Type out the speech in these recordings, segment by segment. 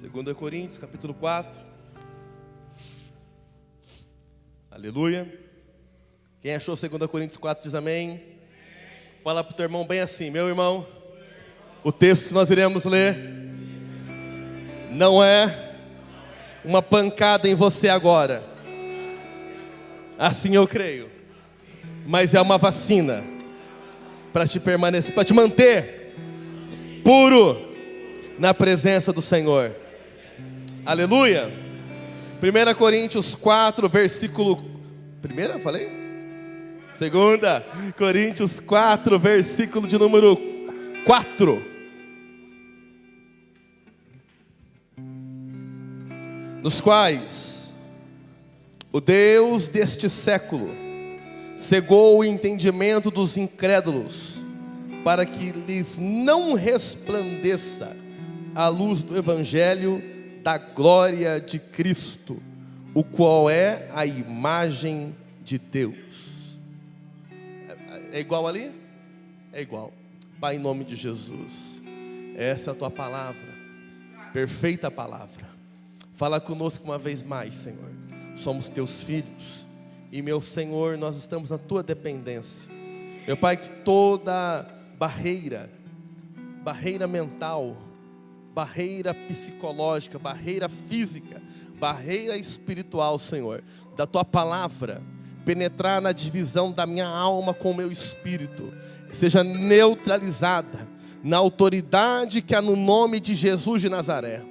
2 Coríntios, capítulo 4. Aleluia. Quem achou 2 Coríntios 4 diz amém. Fala para o teu irmão bem assim: meu irmão, o texto que nós iremos ler não é uma pancada em você agora, assim eu creio, mas é uma vacina para te permanecer, para te manter puro na presença do Senhor. Aleluia. 1 Coríntios 4, versículo... Primeira, falei? 2 Coríntios 4, versículo de número 4. Nos quais o Deus deste século cegou o entendimento dos incrédulos, para que lhes não resplandeça a luz do Evangelho da glória de Cristo, o qual é a imagem de Deus. É igual ali? É igual. Pai, em nome de Jesus, essa é a tua palavra, perfeita palavra. Fala conosco uma vez mais, Senhor. Somos teus filhos e, meu Senhor, nós estamos na tua dependência. Meu Pai, que toda barreira mental, barreira psicológica, barreira física, barreira espiritual, Senhor, da tua palavra penetrar na divisão da minha alma com o meu espírito, seja neutralizada na autoridade que há no nome de Jesus de Nazaré,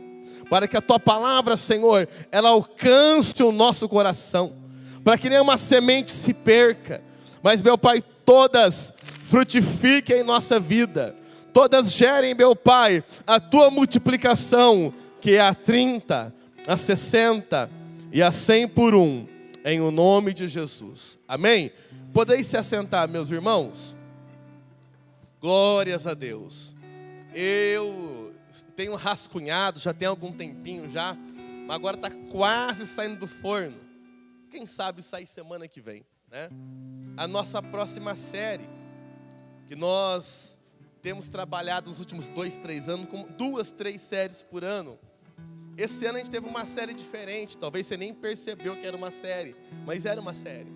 para que a tua palavra, Senhor, ela alcance o nosso coração, para que nenhuma semente se perca, mas, meu Pai, todas frutifiquem em nossa vida, todas gerem, meu Pai, a tua multiplicação, que é a 30, a 60 e a 100 por um, em o nome de Jesus. Amém? Podeis se assentar, meus irmãos? Glórias a Deus. Eu tenho rascunhado, já tem algum tempinho já, mas agora está quase saindo do forno. Quem sabe sair semana que vem, né? A nossa próxima série, que nós temos trabalhado nos últimos 2, 3 anos, com 2, 3 séries por ano. Esse ano a gente teve uma série diferente, talvez você nem percebeu que era uma série, mas era uma série,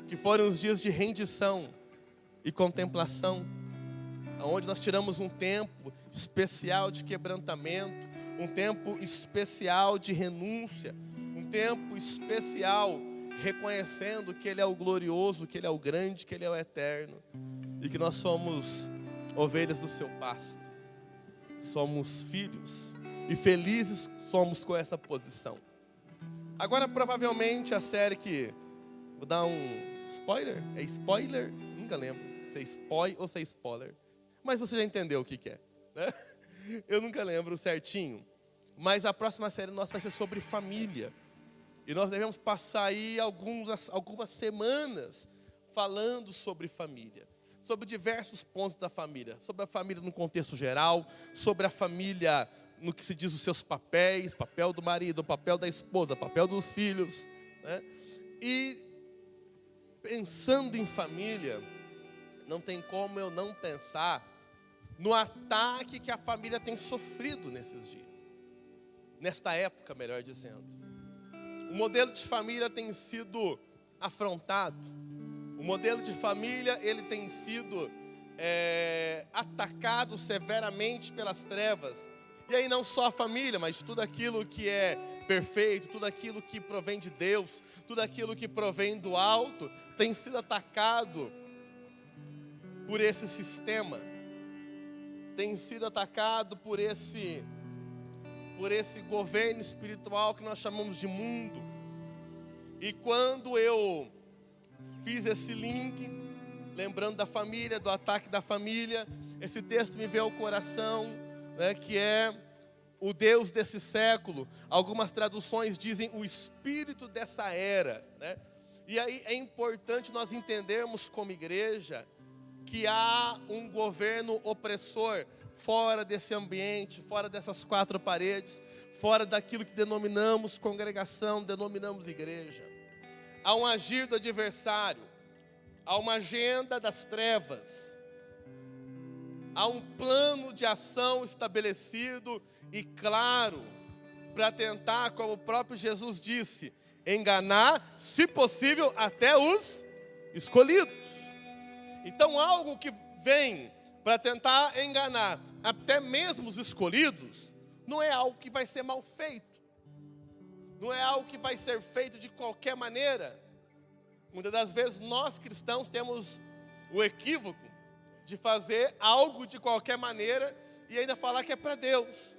que foram os dias de rendição e contemplação, onde nós tiramos um tempo especial de quebrantamento, um tempo especial de renúncia, um tempo especial reconhecendo que Ele é o glorioso, que Ele é o grande, que Ele é o eterno, e que nós somos ovelhas do seu pasto, somos filhos, e felizes somos com essa posição. Agora provavelmente a série que, vou dar um spoiler, é spoiler? Nunca lembro, se é spoil ou se é spoiler, mas você já entendeu o que é, né? Eu nunca lembro certinho, mas a próxima série nossa vai ser sobre família, e nós devemos passar aí algumas semanas falando sobre família, sobre diversos pontos da família, sobre a família no contexto geral, sobre a família no que se diz os seus papéis, papel do marido, papel da esposa, papel dos filhos, né? E pensando em família, não tem como eu não pensar no ataque que a família tem sofrido nesses dias, nesta época, melhor dizendo. O modelo de família tem sido afrontado. O modelo de família, ele tem sido atacado severamente pelas trevas. E aí não só a família, mas tudo aquilo que é perfeito, tudo aquilo que provém de Deus, tudo aquilo que provém do alto, tem sido atacado por esse sistema. Tem sido atacado por esse governo espiritual que nós chamamos de mundo. E quando eu fiz esse link, lembrando da família, do ataque da família, esse texto me veio ao coração, né, que é o Deus desse século. Algumas traduções dizem o espírito dessa era, né? E aí é importante nós entendermos como igreja que há um governo opressor fora desse ambiente, fora dessas 4 paredes, fora daquilo que denominamos congregação, denominamos igreja. Há um agir do adversário, há uma agenda das trevas, há um plano de ação estabelecido e claro, para tentar, como o próprio Jesus disse, enganar, se possível, até os escolhidos. Então, algo que vem para tentar enganar até mesmo os escolhidos, não é algo que vai ser mal feito. Não é algo que vai ser feito de qualquer maneira. Muitas das vezes nós cristãos temos o equívoco de fazer algo de qualquer maneira e ainda falar que é para Deus.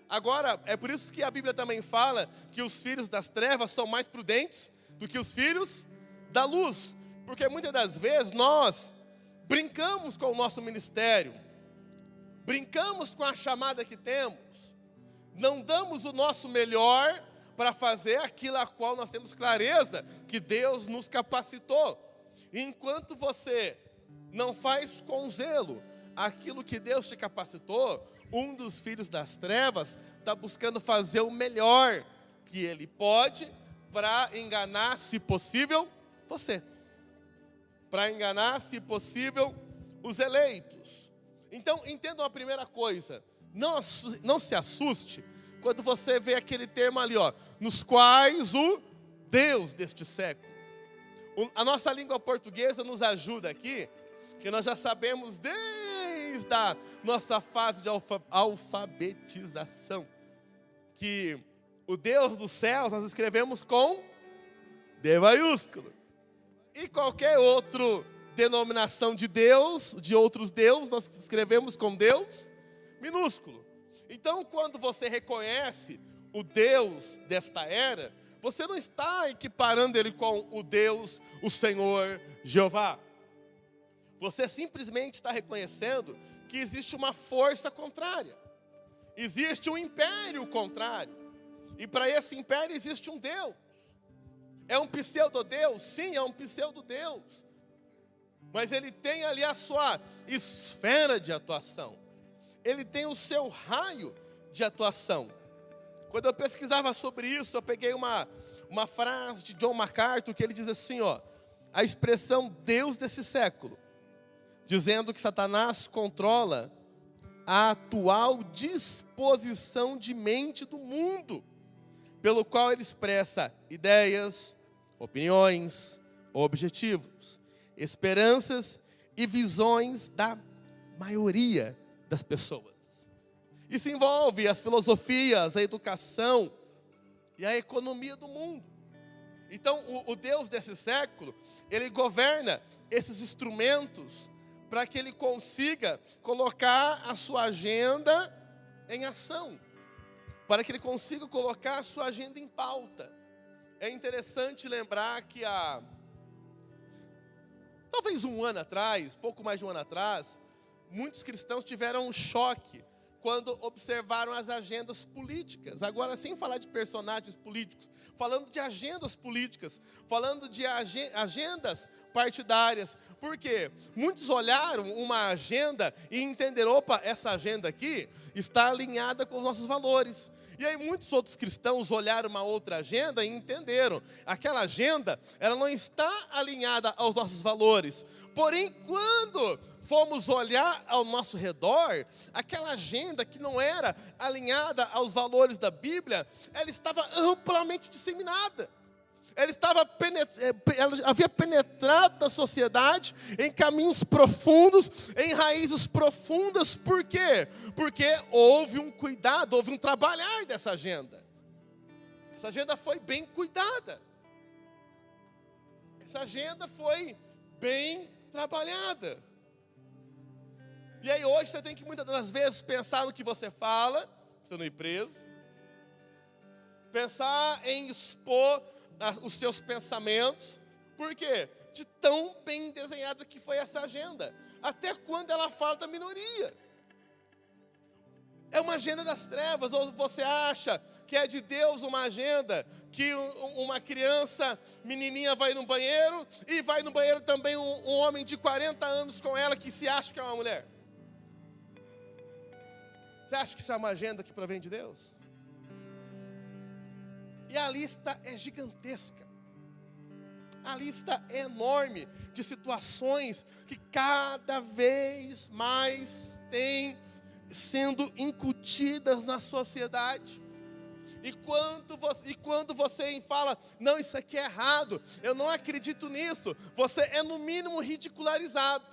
Agora, é por isso que a Bíblia também fala que os filhos das trevas são mais prudentes do que os filhos da luz. Porque muitas das vezes nós brincamos com o nosso ministério, brincamos com a chamada que temos, não damos o nosso melhor para fazer aquilo a qual nós temos clareza que Deus nos capacitou. Enquanto você não faz com zelo aquilo que Deus te capacitou, um dos filhos das trevas está buscando fazer o melhor que ele pode para enganar, se possível, você. Para enganar, se possível, os eleitos. Então, entendam a primeira coisa. Não se assuste quando você vê aquele termo ali, ó, nos quais o Deus deste século. A nossa língua portuguesa nos ajuda aqui, que nós já sabemos desde a nossa fase de alfabetização, que o Deus dos céus nós escrevemos com D maiúsculo. E qualquer outra denominação de Deus, de outros deuses, nós escrevemos com Deus minúsculo. Então, quando você reconhece o Deus desta era, você não está equiparando ele com o Deus, o Senhor, Jeová. Você simplesmente está reconhecendo que existe uma força contrária. Existe um império contrário. E para esse império existe um Deus. É um pseudo-Deus? Sim, é um pseudo-Deus. Mas ele tem ali a sua esfera de atuação. Ele tem o seu raio de atuação. Quando eu pesquisava sobre isso, eu peguei uma frase de John MacArthur, que ele diz assim, ó, a expressão Deus desse século, dizendo que Satanás controla a atual disposição de mente do mundo, pelo qual ele expressa ideias, opiniões, objetivos, esperanças e visões da maioria das pessoas. Isso envolve as filosofias, a educação e a economia do mundo. Então, o Deus desse século, ele governa esses instrumentos para que ele consiga colocar a sua agenda em ação, para que ele consiga colocar a sua agenda em pauta. É interessante lembrar que talvez um ano atrás, pouco mais de um ano atrás, muitos cristãos tiveram um choque quando observaram as agendas políticas. Agora, sem falar de personagens políticos, falando de agendas políticas, falando de agendas partidárias. Por quê? Muitos olharam uma agenda e entenderam, opa, essa agenda aqui está alinhada com os nossos valores. E aí muitos outros cristãos olharam uma outra agenda e entenderam, aquela agenda, ela não está alinhada aos nossos valores. Porém, quando fomos olhar ao nosso redor, aquela agenda que não era alinhada aos valores da Bíblia, ela estava amplamente disseminada. Ela havia penetrado na sociedade em caminhos profundos, em raízes profundas. Por quê? Porque houve um cuidado, houve um trabalhar dessa agenda. Essa agenda foi bem cuidada. Essa agenda foi bem trabalhada. E aí hoje você tem que muitas das vezes pensar no que você fala, pra você não ir preso. Pensar em expor os seus pensamentos. Por quê? De tão bem desenhada que foi essa agenda. Até quando ela fala da minoria. É uma agenda das trevas. Ou você acha que é de Deus uma agenda que uma criança, menininha, vai no banheiro e vai no banheiro também um homem de 40 anos com ela que se acha que é uma mulher? Você acha que isso é uma agenda que provém de Deus? E a lista é gigantesca. A lista é enorme de situações que cada vez mais têm sendo incutidas na sociedade. E quando você fala, não, isso aqui é errado, eu não acredito nisso, você é no mínimo ridicularizado.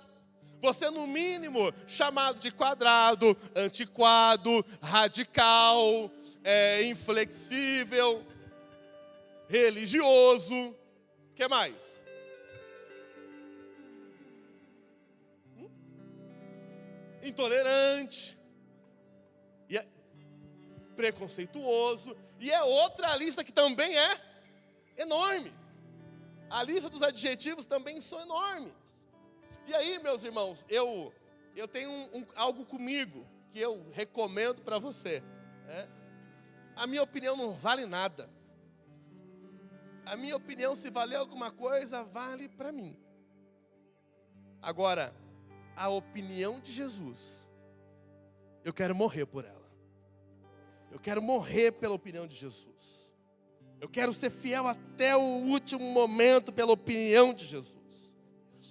Você é no mínimo chamado de quadrado, antiquado, radical, inflexível, religioso. O que mais? Intolerante. E preconceituoso. E é outra lista que também é enorme. A lista dos adjetivos também são enormes. E aí, meus irmãos, eu tenho algo comigo que eu recomendo para você. Né? A minha opinião não vale nada. A minha opinião, se valer alguma coisa, vale para mim. Agora, a opinião de Jesus, eu quero morrer por ela. Eu quero morrer pela opinião de Jesus. Eu quero ser fiel até o último momento pela opinião de Jesus.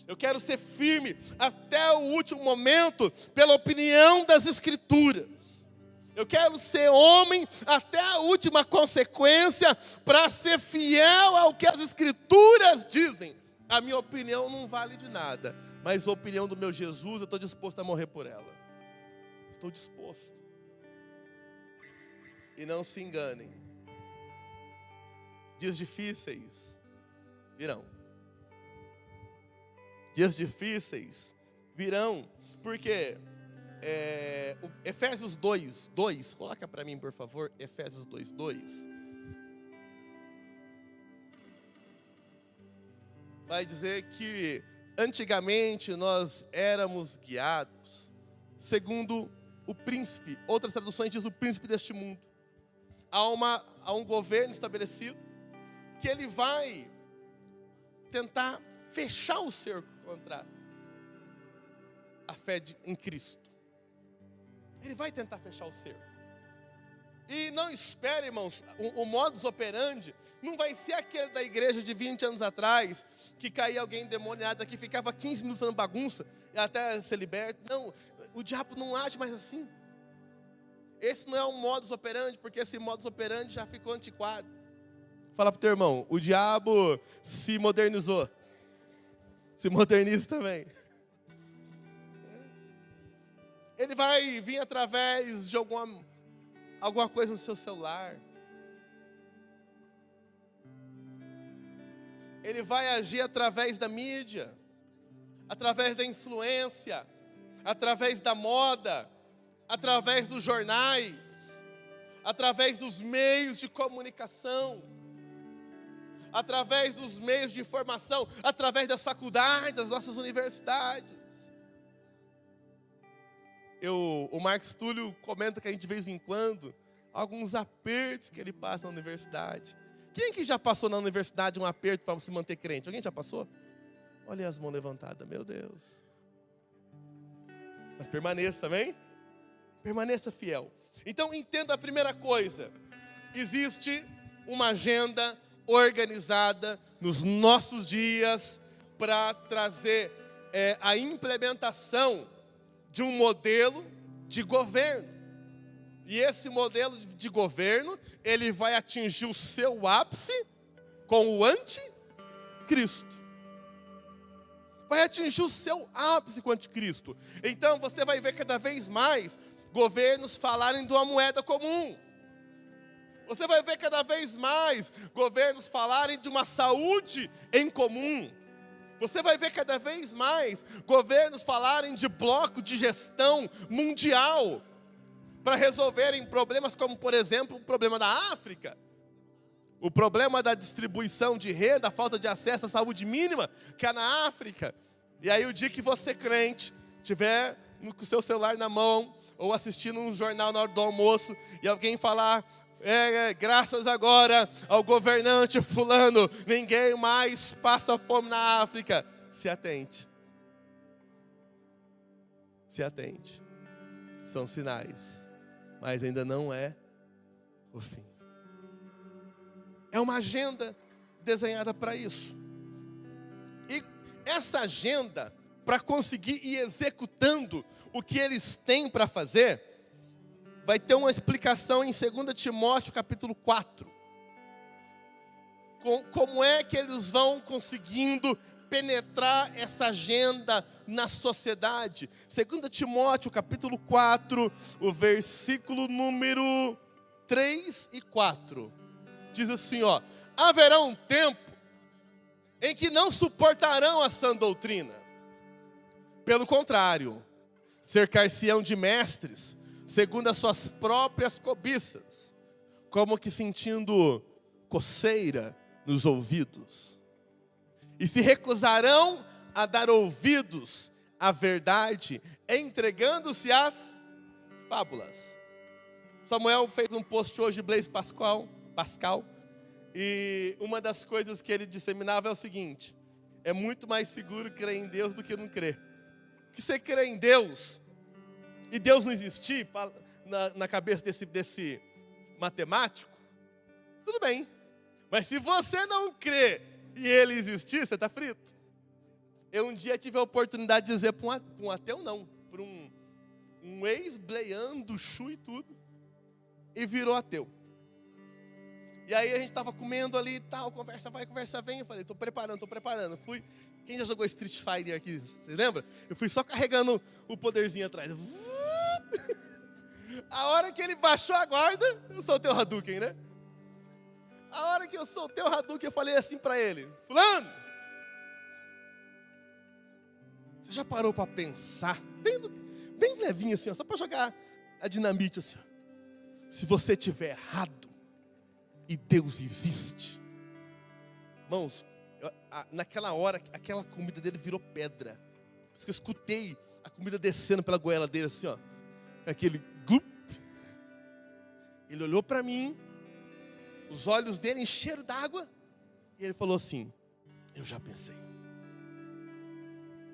Eu quero ser firme até o último momento pela opinião das Escrituras. Eu quero ser homem até a última consequência para ser fiel ao que as Escrituras dizem. A minha opinião não vale de nada, mas a opinião do meu Jesus, eu estou disposto a morrer por ela. Estou disposto. E não se enganem. Dias difíceis virão. Dias difíceis virão, porque Efésios 2, coloca para mim, por favor, Efésios 2, vai dizer que antigamente nós éramos guiados segundo o príncipe, outras traduções diz o príncipe deste mundo. Há um governo estabelecido que ele vai tentar fechar o cerco contra a fé em Cristo. Ele vai tentar fechar o cerco. E não espere, irmãos, o modus operandi não vai ser aquele da igreja de 20 anos atrás, que caía alguém endemoniado aqui, ficava 15 minutos fazendo bagunça, e até ser liberto. Não, o diabo não age mais assim. Esse não é um modus operandi, porque esse modus operandi já ficou antiquado. Fala para o teu irmão, o diabo se modernizou. Se moderniza também. Ele vai vir através de alguma coisa no seu celular. Ele vai agir através da mídia, através da influência, através da moda, através dos jornais, através dos meios de comunicação, através dos meios de informação, através das faculdades, das nossas universidades. O Marcos Túlio comenta que a gente, de vez em quando, alguns apertos que ele passa na universidade. Quem que já passou na universidade um aperto para se manter crente? Alguém já passou? Olha as mãos levantadas, meu Deus. Mas permaneça, amém? Permaneça fiel. Então entenda a primeira coisa. Existe uma agenda organizada nos nossos dias para trazer a implementação de um modelo de governo. E esse modelo de governo, ele vai atingir o seu ápice com o anticristo. Vai atingir o seu ápice com o anticristo. Então você vai ver cada vez mais governos falarem de uma moeda comum. Você vai ver cada vez mais governos falarem de uma saúde em comum. Você vai ver cada vez mais governos falarem de bloco de gestão mundial para resolverem problemas como, por exemplo, o problema da África. O problema da distribuição de renda, a falta de acesso à saúde mínima, que é na África. E aí o dia que você, crente, tiver com o seu celular na mão, ou assistindo um jornal na hora do almoço, e alguém falar, graças agora ao governante fulano, ninguém mais passa fome na África. Se atente. Se atente. São sinais, mas ainda não é o fim. É uma agenda desenhada para isso. E essa agenda, para conseguir ir executando o que eles têm para fazer, vai ter uma explicação em 2 Timóteo capítulo 4. Como é que eles vão conseguindo penetrar essa agenda na sociedade. 2 Timóteo capítulo 4, o versículo número 3 e 4. Diz assim, haverá um tempo em que não suportarão a sã doutrina. Pelo contrário, cercar-se-ão de mestres, segundo as suas próprias cobiças, como que sentindo coceira nos ouvidos. E se recusarão a dar ouvidos à verdade, entregando-se às fábulas. Samuel fez um post hoje, Blaise Pascal, e uma das coisas que ele disseminava é o seguinte: é muito mais seguro crer em Deus do que não crer. Que você crê em Deus, e Deus não existir na cabeça desse matemático, tudo bem. Mas se você não crê e ele existir, você está frito. Eu um dia tive a oportunidade de dizer para um ateu não, para um ex-bleando, chu e tudo, e virou ateu. E aí a gente estava comendo ali e tal, conversa vai, conversa vem. Eu falei, estou preparando. Fui, quem já jogou Street Fighter aqui, vocês lembram? Eu fui só carregando o poderzinho atrás. A hora que ele baixou a guarda, eu soltei o Hadouken, né? A hora que eu soltei o Hadouken, eu falei assim para ele: fulano, você já parou para pensar, bem levinho assim, só para jogar a dinamite assim, se você estiver errado e Deus existe? Irmãos, naquela hora, aquela comida dele virou pedra. Por isso que eu escutei a comida descendo pela goela dele assim, aquele glup. Ele olhou para mim, os olhos dele encheram d'água, e ele falou assim: eu já pensei.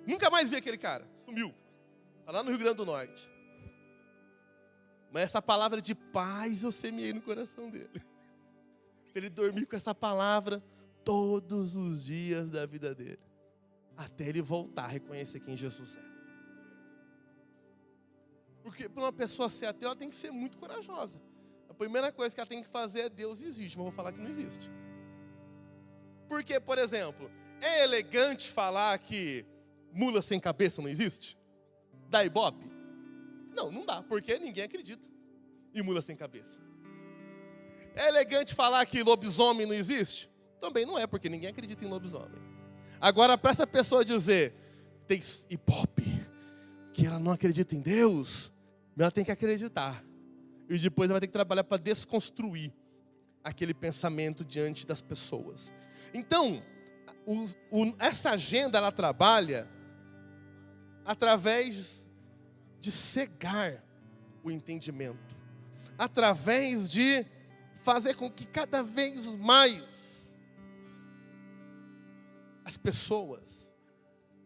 Nunca mais vi aquele cara, sumiu. Está lá no Rio Grande do Norte. Mas essa palavra de paz eu semeei no coração dele. Ele dormiu com essa palavra todos os dias da vida dele, até ele voltar a reconhecer quem Jesus é. Porque para uma pessoa ser ateu, ela tem que ser muito corajosa. A primeira coisa que ela tem que fazer é: Deus existe, mas eu vou falar que não existe. Porque, por exemplo, é elegante falar que mula sem cabeça não existe? Dá ibope? Não dá, porque ninguém acredita em mula sem cabeça. É elegante falar que lobisomem não existe? Também não é, porque ninguém acredita em lobisomem. Agora, para essa pessoa dizer, tem ibope, que ela não acredita em Deus, ela tem que acreditar. E depois ela vai ter que trabalhar para desconstruir aquele pensamento diante das pessoas. Então, essa agenda ela trabalha através de cegar o entendimento, através de fazer com que cada vez mais as pessoas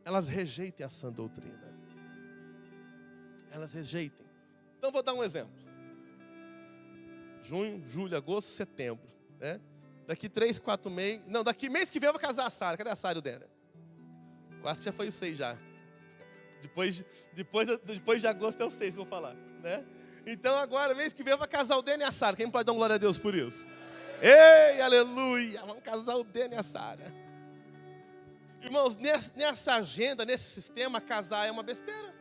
elas rejeitem a sã doutrina. Elas rejeitem. Então vou dar um exemplo. Junho, julho, agosto, setembro, né? Daqui 3, 4 meses. Não, daqui mês que vem eu vou casar a Sara. Cadê a Sara e o Denner? Quase que já foi os 6 já. Depois de agosto é os 6 que eu vou falar, né? Então agora, mês que vem eu vou casar o Denner e a Sara. Quem pode dar glória a Deus por isso? Ei, aleluia! Vamos casar o Denner e a Sara. Irmãos, nessa agenda, nesse sistema, casar é uma besteira.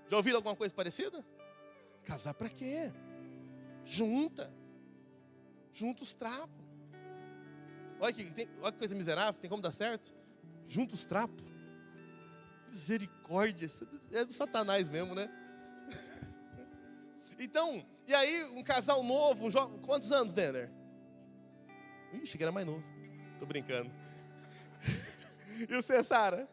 Já ouviram alguma coisa parecida? Casar para quê? Junta os trapos. Olha que coisa miserável, tem como dar certo? Junta os trapos. Misericórdia, isso é do Satanás mesmo, né? Então, e aí um casal novo, quantos anos, Denner? Ixi, que era mais novo. Tô brincando. E você, Sara?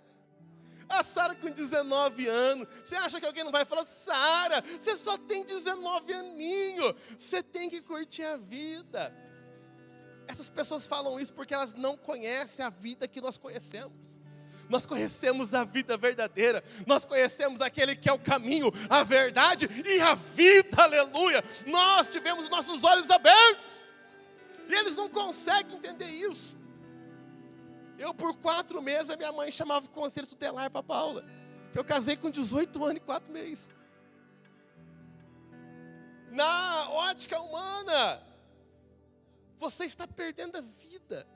A Sara com 19 anos. Você acha que alguém não vai falar: Sara, você só tem 19 aninhos, você tem que curtir a vida. Essas pessoas falam isso porque elas não conhecem a vida que nós conhecemos. Nós conhecemos a vida verdadeira. Nós conhecemos aquele que é o caminho, a verdade e a vida, aleluia. Nós tivemos nossos olhos abertos, e eles não conseguem entender isso. Eu, por 4 meses, a minha mãe chamava o conselho tutelar para a Paula, que eu casei com 18 anos e 4 meses. Na ótica humana, você está perdendo a vida.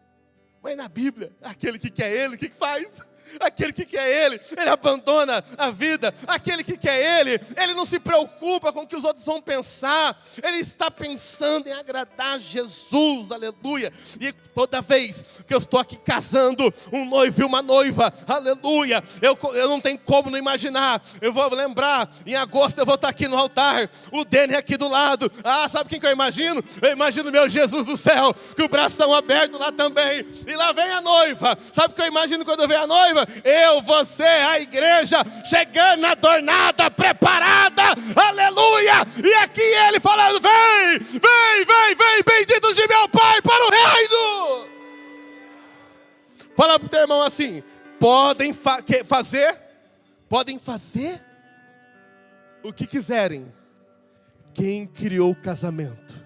Mas na Bíblia, aquele que quer Ele, o que faz? Aquele que quer Ele abandona a vida. Aquele que quer Ele não se preocupa com o que os outros vão pensar. Ele está pensando em agradar Jesus, aleluia. E toda vez que eu estou aqui casando um noivo e uma noiva, aleluia, eu não tenho como não imaginar. Eu vou lembrar, em agosto eu vou estar aqui no altar, o Dene aqui do lado. Sabe quem que eu imagino? Eu imagino meu Jesus do céu, com o bração aberto lá também. E lá vem a noiva. Sabe o que eu imagino quando eu vejo a noiva? Eu, você, a igreja, chegando adornada, preparada, aleluia, e aqui ele falando, vem, benditos de meu Pai para o reino. Fala para o teu irmão assim, podem fazer o que quiserem, quem criou o casamento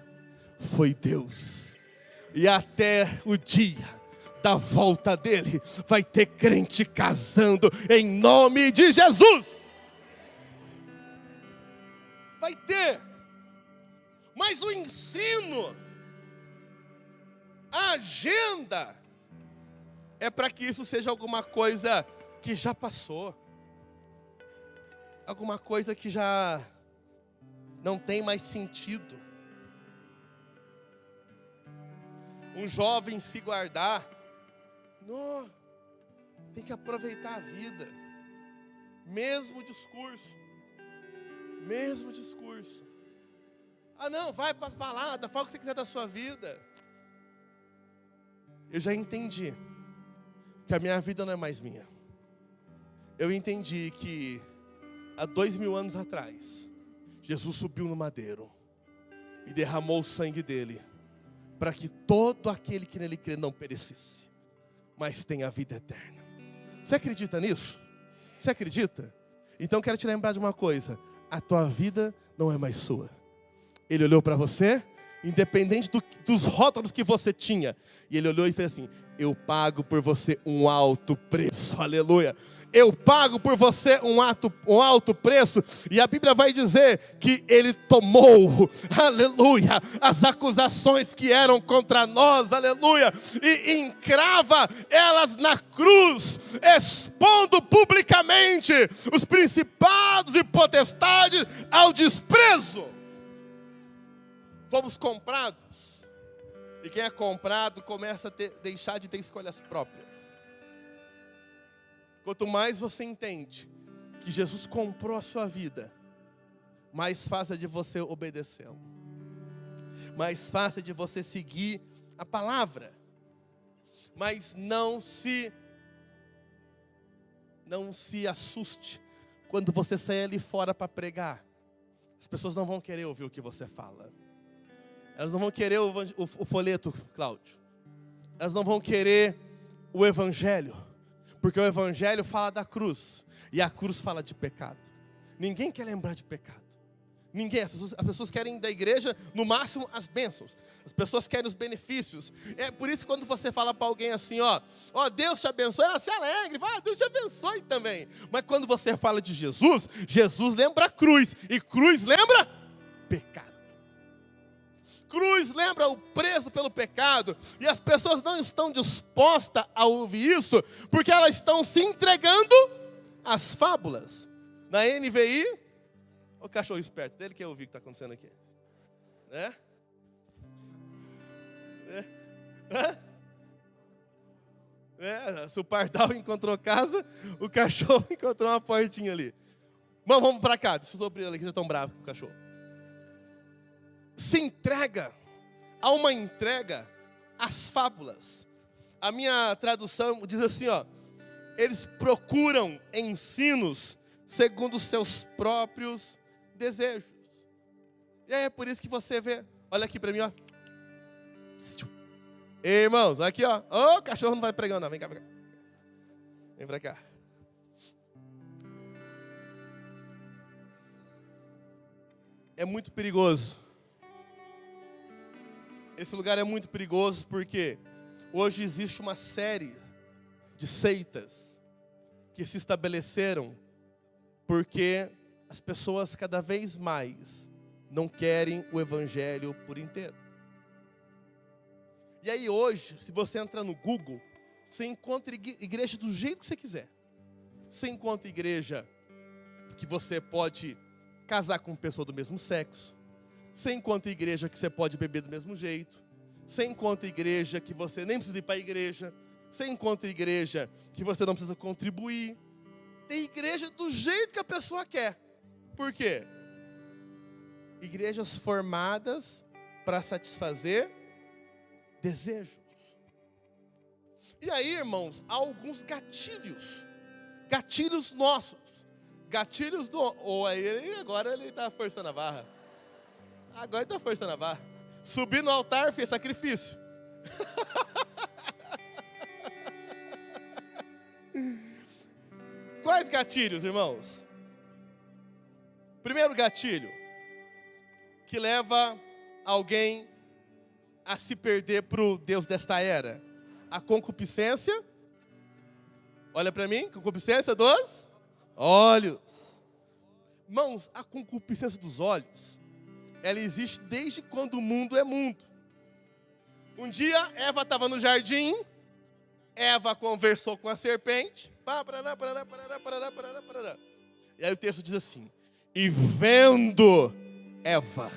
foi Deus, e até o dia da volta dele, vai ter crente casando em nome de Jesus. Vai ter. Mas o ensino, a agenda, é para que isso seja alguma coisa que já passou. Alguma coisa que já não tem mais sentido. Um jovem se guardar, não, tem que aproveitar a vida. Mesmo discurso. Não, vai para as baladas, fala o que você quiser da sua vida. Eu já entendi que a minha vida não é mais minha. Eu entendi que há 2000 anos atrás, Jesus subiu no madeiro e derramou o sangue dele, para que todo aquele que nele crê não perecesse, mas tenha a vida eterna. Você acredita nisso? Você acredita? Então quero te lembrar de uma coisa: a tua vida não é mais sua. Ele olhou para você, independente dos rótulos que você tinha, e ele olhou e fez assim: eu pago por você um alto preço, aleluia. Eu pago por você um alto preço. E a Bíblia vai dizer que ele tomou, aleluia, as acusações que eram contra nós, aleluia, e encrava elas na cruz, expondo publicamente os principados e potestades ao desprezo. Fomos comprados. E quem é comprado começa a deixar de ter escolhas próprias. Quanto mais você entende que Jesus comprou a sua vida, mais fácil é de você obedecê-lo. Mais fácil é de você seguir a palavra. Mas não se assuste quando você sair ali fora para pregar. As pessoas não vão querer ouvir o que você fala. Elas não vão querer o folheto, Cláudio. Elas não vão querer o evangelho. Porque o evangelho fala da cruz. E a cruz fala de pecado. Ninguém quer lembrar de pecado. Ninguém. As pessoas querem da igreja, no máximo, as bênçãos. As pessoas querem os benefícios. É por isso que quando você fala para alguém assim, ó, Deus te abençoe, ela se alegre, vai, Deus te abençoe também. Mas quando você fala de Jesus, Jesus lembra a cruz. E cruz lembra pecado. Cruz lembra o preço pelo pecado. E as pessoas não estão dispostas a ouvir isso, porque elas estão se entregando às fábulas. Na NVI, o cachorro esperto dele quer ouvir o que está acontecendo aqui. Se o pardal encontrou casa, o cachorro encontrou uma portinha ali. Vamos para cá, deixa eu abrir ali que já estão bravos com o cachorro. Se entrega a uma entrega às fábulas. A minha tradução diz assim, eles procuram ensinos segundo os seus próprios desejos. E aí é por isso que você vê, olha aqui para mim, Ei, irmãos, aqui, o cachorro não vai pregando não, vem cá. Vem para cá. É muito perigoso. Esse lugar é muito perigoso porque hoje existe uma série de seitas que se estabeleceram porque as pessoas cada vez mais não querem o evangelho por inteiro. E aí hoje, se você entrar no Google, você encontra igreja do jeito que você quiser. Você encontra igreja que você pode casar com pessoa do mesmo sexo. Você encontra igreja que você pode beber do mesmo jeito. Você encontra igreja que você nem precisa ir para a igreja. Você encontra igreja que você não precisa contribuir. Tem igreja do jeito que a pessoa quer. Por quê? Igrejas formadas para satisfazer desejos. E aí, irmãos, há alguns gatilhos. Gatilhos nossos. Gatilhos do... agora ele está forçando a barra. Agora ele está forçando a barra. Subir no altar, fez sacrifício. Quais gatilhos, irmãos? Primeiro gatilho, que leva alguém a se perder para o Deus desta era. A concupiscência. Olha para mim, concupiscência dos olhos. Irmãos, a concupiscência dos olhos, ela existe desde quando o mundo é mundo. Um dia, Eva estava no jardim, Eva conversou com a serpente, e aí o texto diz assim: e vendo Eva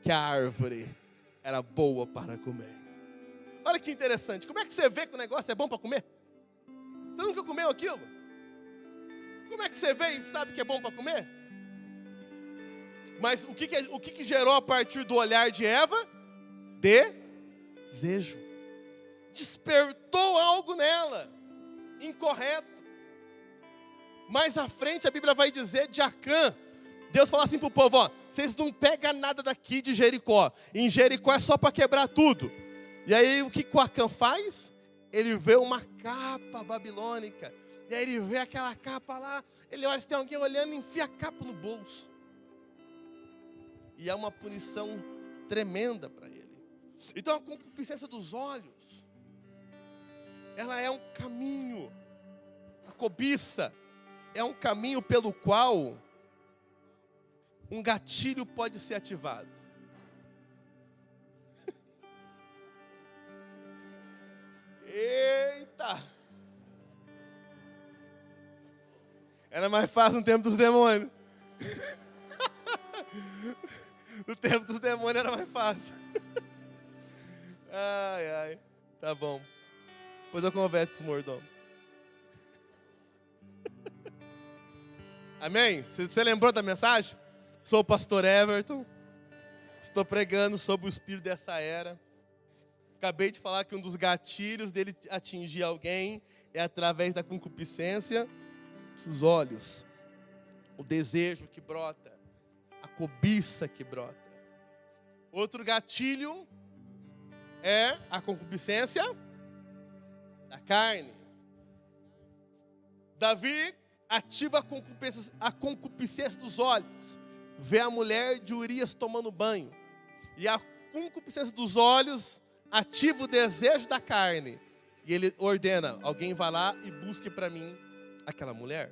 que a árvore era boa para comer. Olha que interessante, como é que você vê que o negócio é bom para comer? Você nunca comeu aquilo? Como é que você vê e sabe que é bom para comer? Mas o que gerou a partir do olhar de Eva? Desejo. Despertou algo nela, incorreto. Mais à frente a Bíblia vai dizer de Acã. Deus fala assim para o povo, ó, vocês não pegam nada daqui de Jericó. Em Jericó é só para quebrar tudo. E aí o que o Acã faz? Ele vê uma capa babilônica. E aí ele vê aquela capa lá. Ele olha se tem alguém olhando e enfia a capa no bolso. E é uma punição tremenda para ele. Então a concupiscência dos olhos, ela é um caminho. A cobiça é um caminho pelo qual um gatilho pode ser ativado. Eita! Era mais fácil no tempo dos demônios. No tempo dos demônios era mais fácil. Ai, ai. Tá bom. Depois eu converso com os mordomos. Amém? Você lembrou da mensagem? Sou o pastor Everton. Estou pregando sobre o espírito dessa era. Acabei de falar que um dos gatilhos dele atingir alguém é através da concupiscência dos olhos. O desejo que brota. A cobiça que brota. Outro gatilho é a concupiscência da carne. Davi ativa a concupiscência dos olhos. Vê a mulher de Urias tomando banho. E a concupiscência dos olhos ativa o desejo da carne. E ele ordena, alguém vá lá e busque para mim aquela mulher.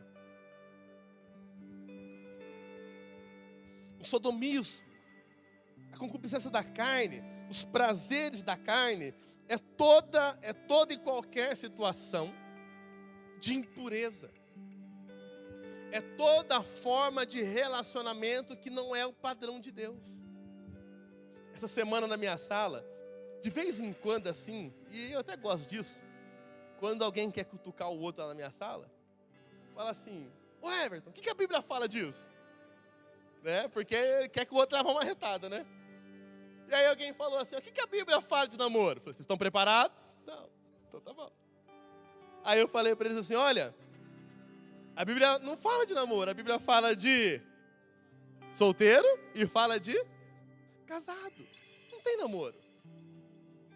O sodomismo, a concupiscência da carne, os prazeres da carne, é toda e qualquer situação de impureza. É toda forma de relacionamento que não é o padrão de Deus. Essa semana na minha sala, de vez em quando assim, e eu até gosto disso, quando alguém quer cutucar o outro lá na minha sala, fala assim, ô Everton, o que a Bíblia fala disso? Né? Porque quer que o outro leve uma marretada, né? E aí alguém falou assim, o que a Bíblia fala de namoro? Eu falei, vocês estão preparados? Não, então tá bom. Aí eu falei para eles assim, olha, a Bíblia não fala de namoro, a Bíblia fala de solteiro e fala de casado. Não tem namoro.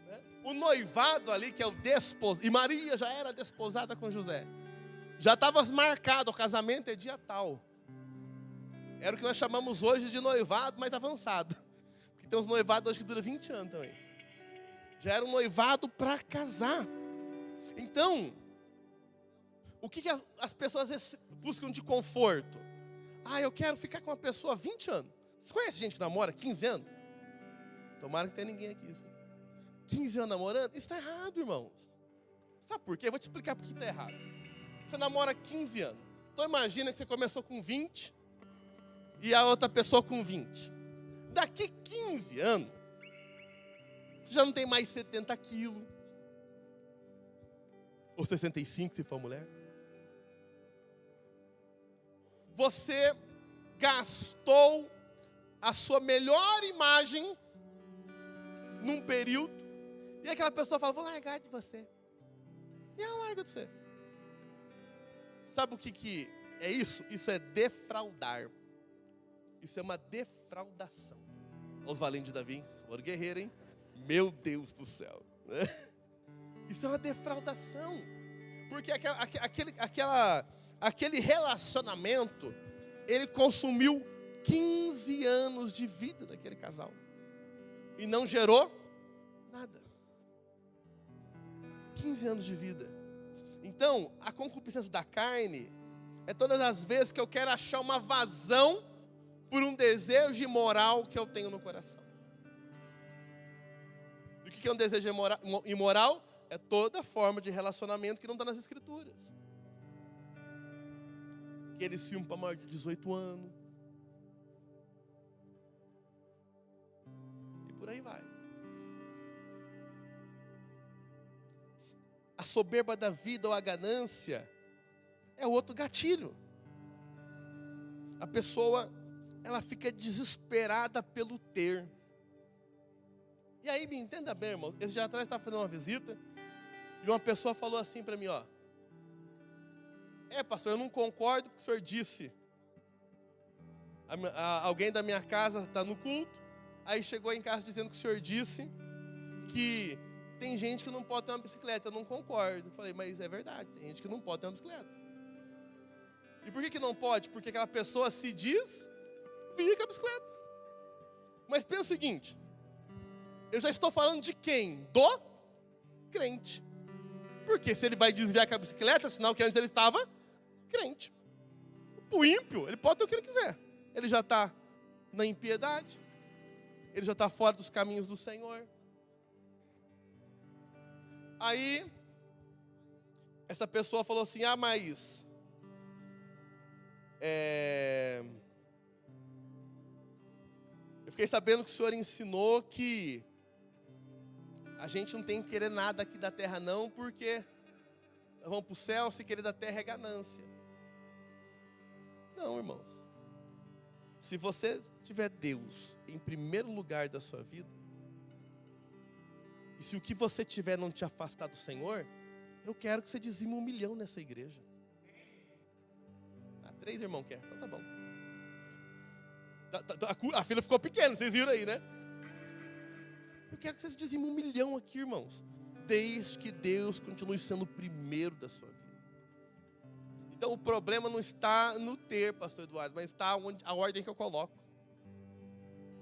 Né? O noivado ali, que é o desposado, e Maria já era desposada com José. Já estava marcado, o casamento é dia tal. Era o que nós chamamos hoje de noivado mais avançado. Porque tem uns noivados hoje que duram 20 anos também. Já era um noivado para casar. Então, o que as pessoas às vezes buscam de conforto? Ah, eu quero ficar com uma pessoa há 20 anos. Você conhece gente que namora 15 anos? Tomara que tenha ninguém aqui. 15 anos namorando? Isso está errado, irmãos. Sabe por quê? Eu vou te explicar por que está errado. Você namora 15 anos. Então imagina que você começou com 20 e a outra pessoa com 20. Daqui 15 anos, você já não tem mais 70 quilos. Ou 65, se for mulher. Você gastou a sua melhor imagem num período, e aquela pessoa fala, vou largar de você. E ela larga de você. Sabe o que é isso? Isso é defraudar. Isso é uma defraudação. Os valentes de Davi, foram guerreiros, hein? Meu Deus do céu. Isso é uma defraudação. Porque aquele relacionamento, ele consumiu 15 anos de vida daquele casal. E não gerou nada. 15 anos de vida. Então, a concupiscência da carne é todas as vezes que eu quero achar uma vazão por um desejo imoral que eu tenho no coração. E o que é um desejo imoral? É toda forma de relacionamento que não está nas Escrituras. Aquele filme para maior de 18 anos. E por aí vai. A soberba da vida ou a ganância é outro gatilho. A pessoa, ela fica desesperada pelo ter. E aí, me entenda bem, irmão. Esse dia atrás estava fazendo uma visita e uma pessoa falou assim para mim, ó. Pastor, eu não concordo com o que o senhor disse. Alguém da minha casa está no culto, aí chegou em casa dizendo que o senhor disse que tem gente que não pode ter uma bicicleta. Eu não concordo. Eu falei, mas é verdade, tem gente que não pode ter uma bicicleta. E por que não pode? Porque aquela pessoa se diz vir com a bicicleta. Mas pensa o seguinte, eu já estou falando de quem? Do crente. Porque se ele vai desviar com a bicicleta, sinal que antes ele estava crente. O ímpio, ele pode ter o que ele quiser. Ele já está na impiedade. Ele já está fora dos caminhos do Senhor. Aí, essa pessoa falou assim, mas eu fiquei sabendo que o senhor ensinou que a gente não tem que querer nada aqui da terra não, porque nós vamos para o céu, se querer da terra é ganância. Não, irmãos. Se você tiver Deus em primeiro lugar da sua vida, e se o que você tiver não te afastar do Senhor, eu quero que você dizime 1 milhão nessa igreja. 3 irmãos quer, então tá bom. A fila ficou pequena, vocês viram aí, né? Eu quero que vocês dizimem 1 milhão aqui, irmãos. Desde que Deus continue sendo o primeiro da sua vida. Então o problema não está no ter, pastor Eduardo, mas está a ordem que eu coloco.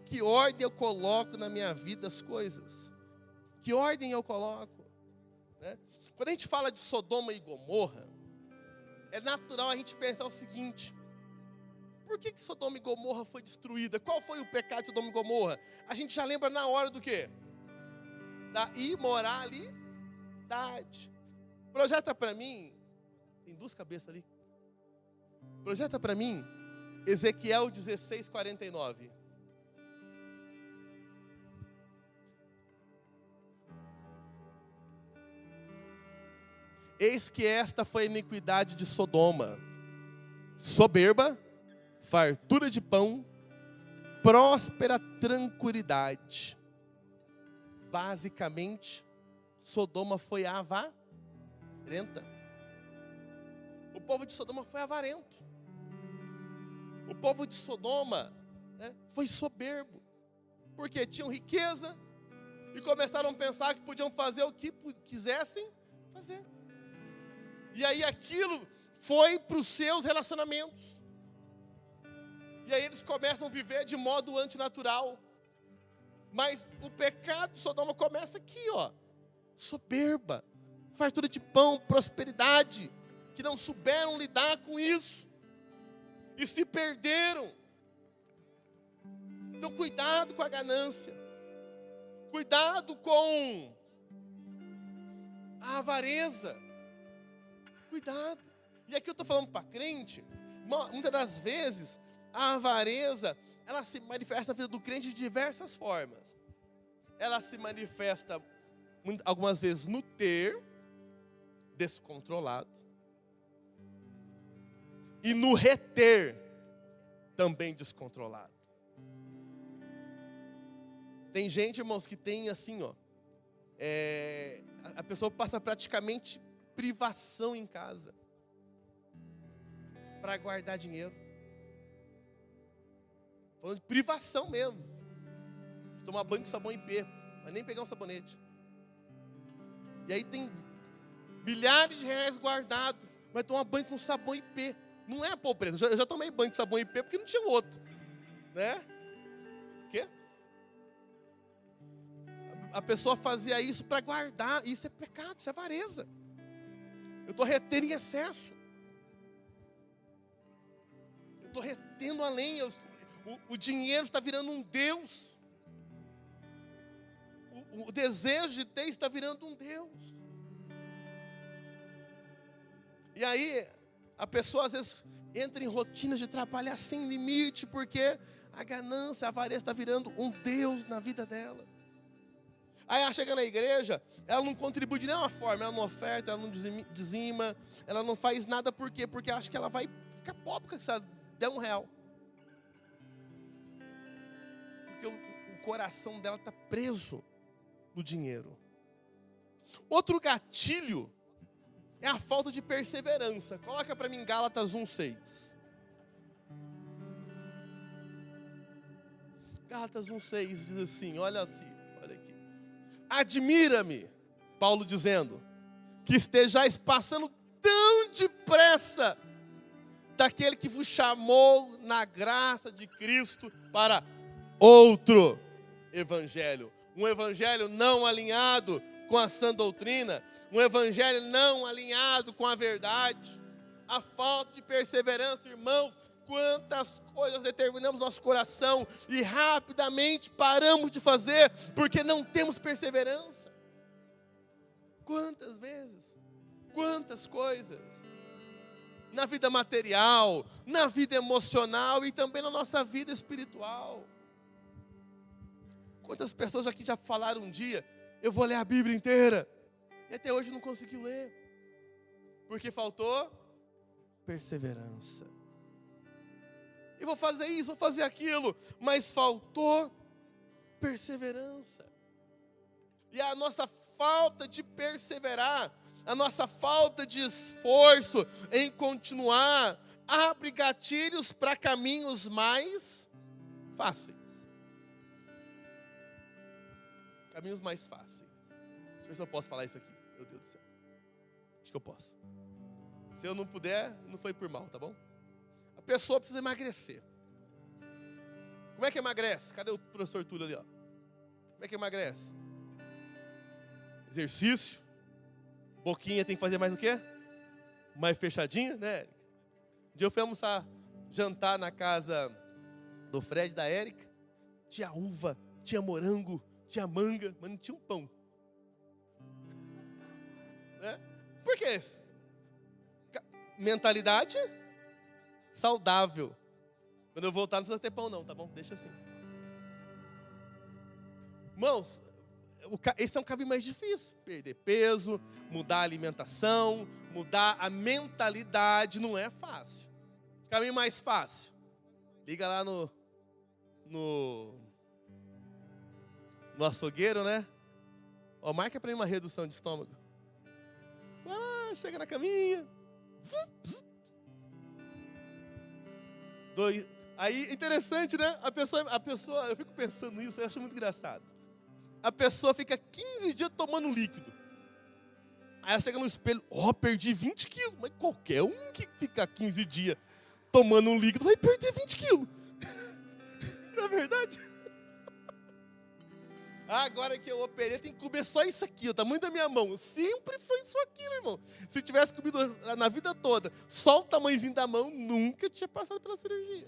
Que ordem eu coloco na minha vida as coisas? Que ordem eu coloco? Né? Quando a gente fala de Sodoma e Gomorra, é natural a gente pensar o seguinte: por que Sodoma e Gomorra foi destruída? Qual foi o pecado de Sodoma e Gomorra? A gente já lembra na hora do quê? Da imoralidade. Projeta para mim, tem 2 cabeças ali. Projeta para mim, Ezequiel 16:49. Eis que esta foi a iniquidade de Sodoma: soberba, fartura de pão, próspera tranquilidade. Basicamente, Sodoma foi avarenta. O povo de Sodoma foi avarento. O povo de Sodoma, né, foi soberbo. Porque tinham riqueza e começaram a pensar que podiam fazer o que quisessem fazer. E aí aquilo foi para os seus relacionamentos. E aí eles começam a viver de modo antinatural. Mas o pecado de Sodoma começa aqui, ó. Soberba, fartura de pão, prosperidade, que não souberam lidar com isso. E se perderam. Então, cuidado com a ganância. Cuidado com a avareza. Cuidado. E aqui eu estou falando para crente, muitas das vezes, a avareza, ela se manifesta na vida do crente de diversas formas. Ela se manifesta, algumas vezes, no ter, descontrolado. E no reter, também descontrolado. Tem gente, irmãos, que tem assim, a pessoa passa praticamente privação em casa para guardar dinheiro. Falando de privação mesmo. De tomar banho com sabão IP, mas nem pegar um sabonete. E aí tem milhares de reais guardados, mas tomar banho com sabão IP. Não é pobreza. Eu já tomei banho com sabão IP porque não tinha outro. Né? O quê? A pessoa fazia isso para guardar. Isso é pecado, isso é avareza. Eu estou retendo em excesso. Eu estou retendo além. O dinheiro está virando um Deus. O desejo de ter está virando um Deus. E aí, a pessoa às vezes entra em rotinas de trabalhar sem limite, porque a ganância, a avareza está virando um Deus na vida dela. Aí ela chega na igreja, ela não contribui de nenhuma forma, ela não oferta, ela não dizima, ela não faz nada, por quê? Porque acha que ela vai ficar pobre se ela der R$1. Porque o coração dela está preso no dinheiro. Outro gatilho é a falta de perseverança. Coloca para mim Gálatas 1:6. Gálatas 1:6 diz assim, olha aqui. Admira-me, Paulo dizendo, que estejais passando tão depressa daquele que vos chamou na graça de Cristo para outro evangelho. Um evangelho não alinhado com a sã doutrina, um evangelho não alinhado com a verdade. A falta de perseverança, irmãos, quantas coisas determinamos nosso coração e rapidamente paramos de fazer porque não temos perseverança. Quantas vezes, quantas coisas, na vida material, na vida emocional e também na nossa vida espiritual. Quantas pessoas aqui já falaram um dia, eu vou ler a Bíblia inteira, e até hoje não conseguiu ler, porque faltou perseverança. Eu vou fazer isso, vou fazer aquilo, mas faltou perseverança. E a nossa falta de perseverar, a nossa falta de esforço em continuar, abre gatilhos para caminhos mais fáceis. Caminhos mais fáceis. Deixa eu ver se eu posso falar isso aqui. Meu Deus do céu. Acho que eu posso. Se eu não puder, não foi por mal, tá bom? A pessoa precisa emagrecer. Como é que emagrece? Cadê o professor Túlio ali, ó? Como é que emagrece? Exercício. Boquinha tem que fazer mais o quê? Mais fechadinha, né, Érica? Um dia eu fui almoçar, jantar na casa do Fred e da Érica. Tinha uva, tinha morango, tinha manga, mas não tinha um pão. Né? Por quê? Mentalidade saudável. Quando eu voltar não precisa ter pão não, tá bom? Deixa assim. Irmãos, esse é um caminho mais difícil. Perder peso, mudar a alimentação, mudar a mentalidade, não é fácil. Caminho mais fácil. Liga lá no açougueiro, né? Ó, marca pra mim uma redução de estômago. Chega na caminha. Aí, interessante, né? A pessoa, eu fico pensando nisso, eu acho muito engraçado. A pessoa fica 15 dias tomando líquido. Aí ela chega no espelho, perdi 20 quilos. Mas qualquer um que fica 15 dias tomando um líquido vai perder 20 quilos. Não é verdade? Agora que eu operei, tem que comer só isso aqui, o tamanho da minha mão. Sempre foi só aquilo, irmão. Se tivesse comido na vida toda só o tamanhozinho da mão, nunca tinha passado pela cirurgia.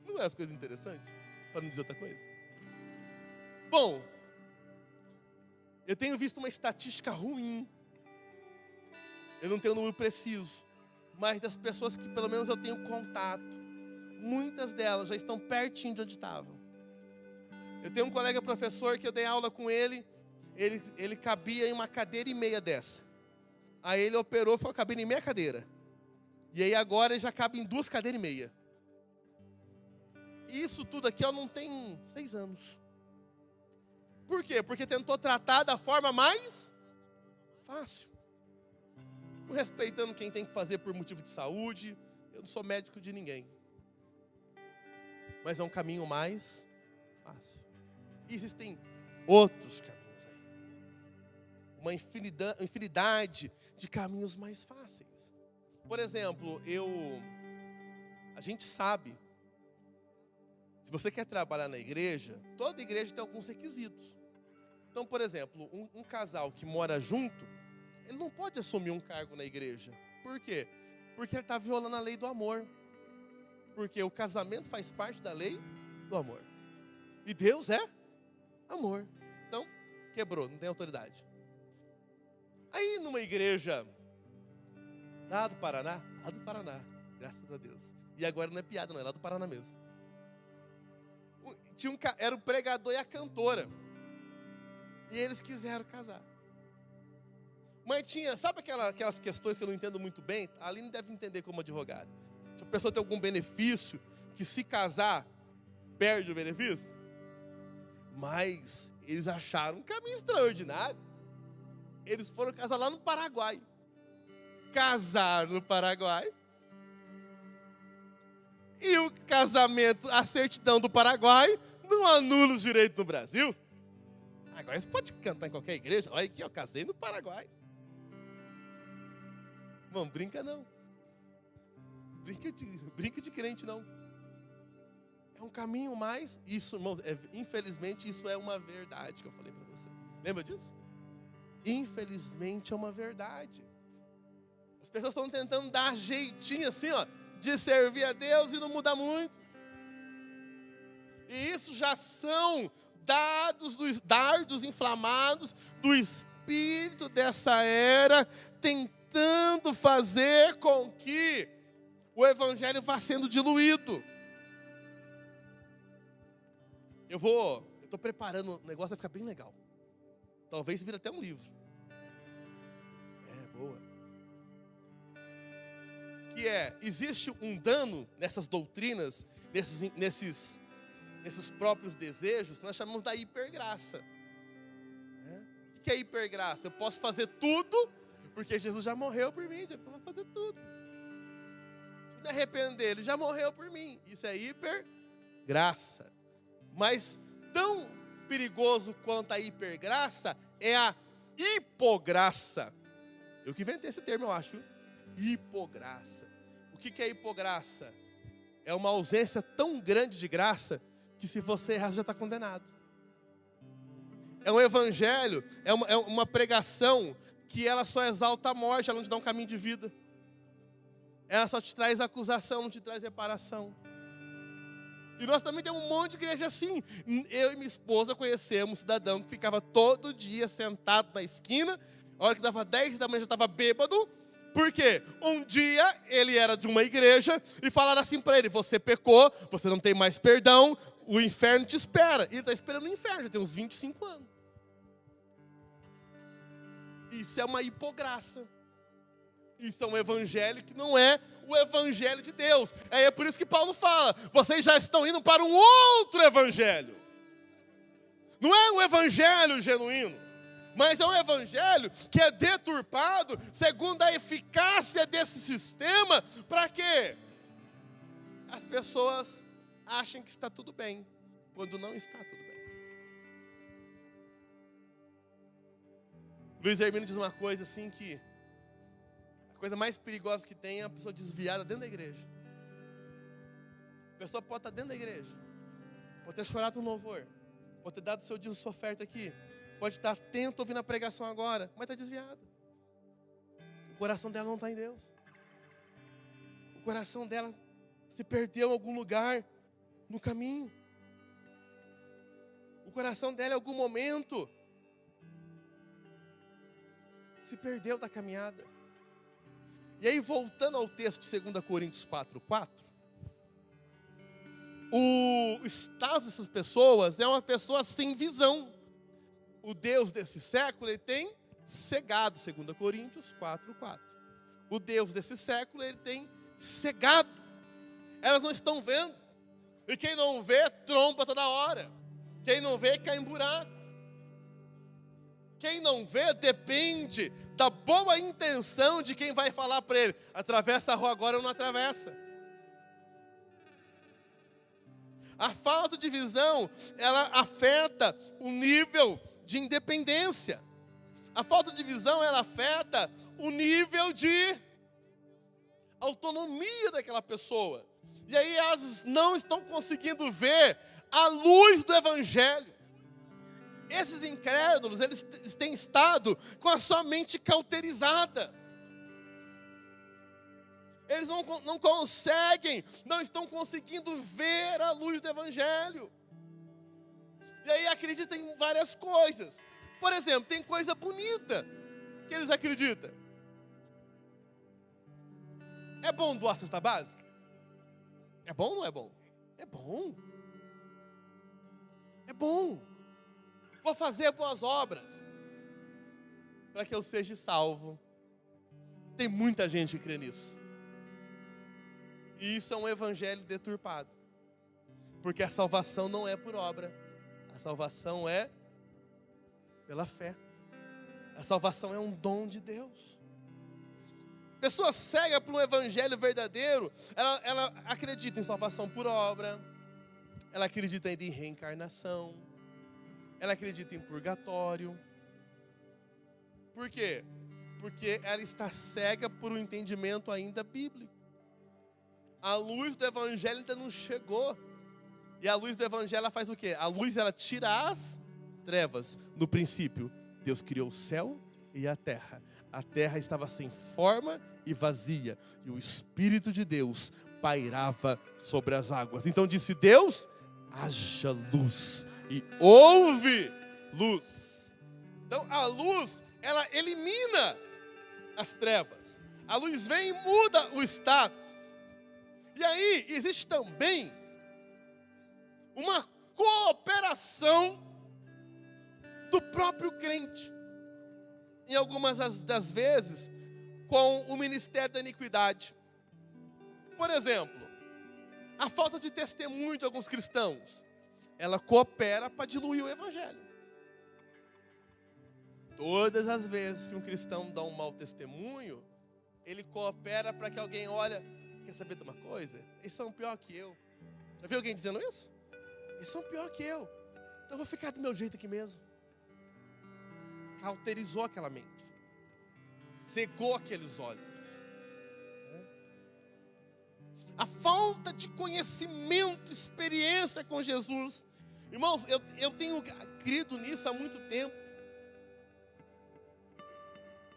Não é as coisas interessantes? para não dizer outra coisa. Bom, eu tenho visto uma estatística ruim. Eu não tenho o número preciso, mas das pessoas que pelo menos eu tenho contato, muitas delas já estão pertinho de onde estavam. Eu tenho um colega professor que eu dei aula com ele cabia em uma cadeira e meia dessa. Aí ele operou, foi cabendo em meia cadeira. E aí agora ele já cabe em 2 cadeiras e meia. Isso tudo aqui não tem 6 anos. Por quê? Porque tentou tratar da forma mais fácil. Não respeitando quem tem que fazer por motivo de saúde. Eu não sou médico de ninguém. Mas é um caminho mais fácil. E existem outros caminhos aí. Uma infinidade de caminhos mais fáceis. Por exemplo, a gente sabe, se você quer trabalhar na igreja, toda igreja tem alguns requisitos. Então, por exemplo, um casal que mora junto, ele não pode assumir um cargo na igreja. Por quê? Porque ele está violando a lei do amor. Porque o casamento faz parte da lei do amor. E Deus é amor. Então, quebrou, não tem autoridade. Aí, numa igreja lá do Paraná, graças a Deus. E agora não é piada, não, é lá do Paraná mesmo. Era o pregador e a cantora. E eles quiseram casar. Mas tinha, sabe aquelas questões que eu não entendo muito bem? A Aline deve entender como advogada. Se a pessoa tem algum benefício, que se casar, perde o benefício. Mas eles acharam um caminho extraordinário. Eles foram casar lá no Paraguai. Casaram no Paraguai. E o casamento, a certidão do Paraguai, não anula os direitos do Brasil. Agora você pode cantar em qualquer igreja. Olha aqui, eu casei no Paraguai. Não brinca não. Brinca de crente não. É um caminho mais... Isso, irmãos, infelizmente isso é uma verdade que eu falei para você. Lembra disso? Infelizmente é uma verdade. As pessoas estão tentando dar jeitinho assim, ó, de servir a Deus e não muda muito. E isso já são dardos inflamados do espírito dessa era, tentando fazer com que o evangelho vá sendo diluído. Eu estou preparando, o negócio vai ficar bem legal. Talvez vire até um livro. Boa. Existe um dano nessas doutrinas, nesses próprios desejos, que nós chamamos da hipergraça. O que é hipergraça? Eu posso fazer tudo, porque Jesus já morreu por mim, já vou fazer tudo. Se me arrepender, Ele já morreu por mim. Isso é hipergraça. Mas tão perigoso quanto a hipergraça é a hipograça. Eu que inventei esse termo, eu acho. Hipograça. O que é hipograça? É uma ausência tão grande de graça que se você errar, já está condenado. É um evangelho, é uma pregação que ela só exalta a morte, ela não te dá um caminho de vida. Ela só te traz acusação, não te traz reparação. E nós também temos um monte de igreja assim. Eu e minha esposa conhecemos um cidadão que ficava todo dia sentado na esquina. A hora que dava 10 da manhã já estava bêbado. Por quê? Um dia ele era de uma igreja e falaram assim para ele: você pecou, você não tem mais perdão, o inferno te espera. E ele está esperando o inferno, já tem uns 25 anos. Isso é uma hipograça. Isso é um evangelho que não é o evangelho de Deus. É por isso que Paulo fala: vocês já estão indo para um outro evangelho. Não é um evangelho genuíno, mas é um evangelho que é deturpado segundo a eficácia desse sistema, para que as pessoas achem que está tudo bem, quando não está tudo bem. Luiz Hermínio diz uma coisa assim, que a coisa mais perigosa que tem é a pessoa desviada dentro da igreja. A pessoa pode estar dentro da igreja, pode ter chorado no louvor, pode ter dado seu dízimo, sua oferta aqui, pode estar atento ouvindo a pregação agora, mas está desviada. O coração dela não está em Deus. O coração dela se perdeu em algum lugar no caminho. O coração dela, em algum momento, se perdeu da caminhada. E aí, voltando ao texto de 2 Coríntios 4:4, o estado dessas pessoas é uma pessoa sem visão. O Deus desse século, ele tem cegado, 2 Coríntios 4:4. O Deus desse século, ele tem cegado. Elas não estão vendo. E quem não vê, tromba toda hora. Quem não vê, cai em buraco. Quem não vê, depende da boa intenção de quem vai falar para ele: atravessa a rua agora ou não atravessa. A falta de visão, ela afeta o nível de independência. A falta de visão, ela afeta o nível de autonomia daquela pessoa. E aí elas não estão conseguindo ver a luz do Evangelho. Esses incrédulos, eles têm estado com a sua mente cauterizada. Eles não conseguem, não estão conseguindo ver a luz do Evangelho. E aí acreditam em várias coisas. Por exemplo, tem coisa bonita que eles acreditam. É bom doar cesta básica? É bom ou não é bom? É bom. É bom. Vou fazer boas obras para que eu seja salvo. Tem muita gente que crê nisso. E isso é um evangelho deturpado. Porque a salvação não é por obra. A salvação é pela fé. A salvação é um dom de Deus. Pessoa cega por um evangelho verdadeiro, ela acredita em salvação por obra. Ela acredita ainda em reencarnação. Ela acredita em purgatório. Por quê? Porque ela está cega por um entendimento ainda bíblico. A luz do evangelho ainda não chegou. E a luz do evangelho, ela faz o quê? A luz, ela tira as trevas. No princípio, Deus criou o céu e a terra. A terra estava sem forma e vazia. E o Espírito de Deus pairava sobre as águas. Então disse Deus: haja luz. E houve luz. Então a luz, ela elimina as trevas. A luz vem e muda o status. E aí existe também uma cooperação do próprio crente, em algumas das vezes, com o ministério da iniquidade. Por exemplo, a falta de testemunho de alguns cristãos, ela coopera para diluir o evangelho. Todas as vezes que um cristão dá um mau testemunho, ele coopera para que alguém olhe: quer saber de uma coisa? Eles são pior que eu. Já viu alguém dizendo isso? Eles são pior que eu. Então eu vou ficar do meu jeito aqui mesmo. Cauterizou aquela mente. Cegou aqueles olhos. A falta de conhecimento, experiência com Jesus. Irmãos, eu tenho crido nisso há muito tempo.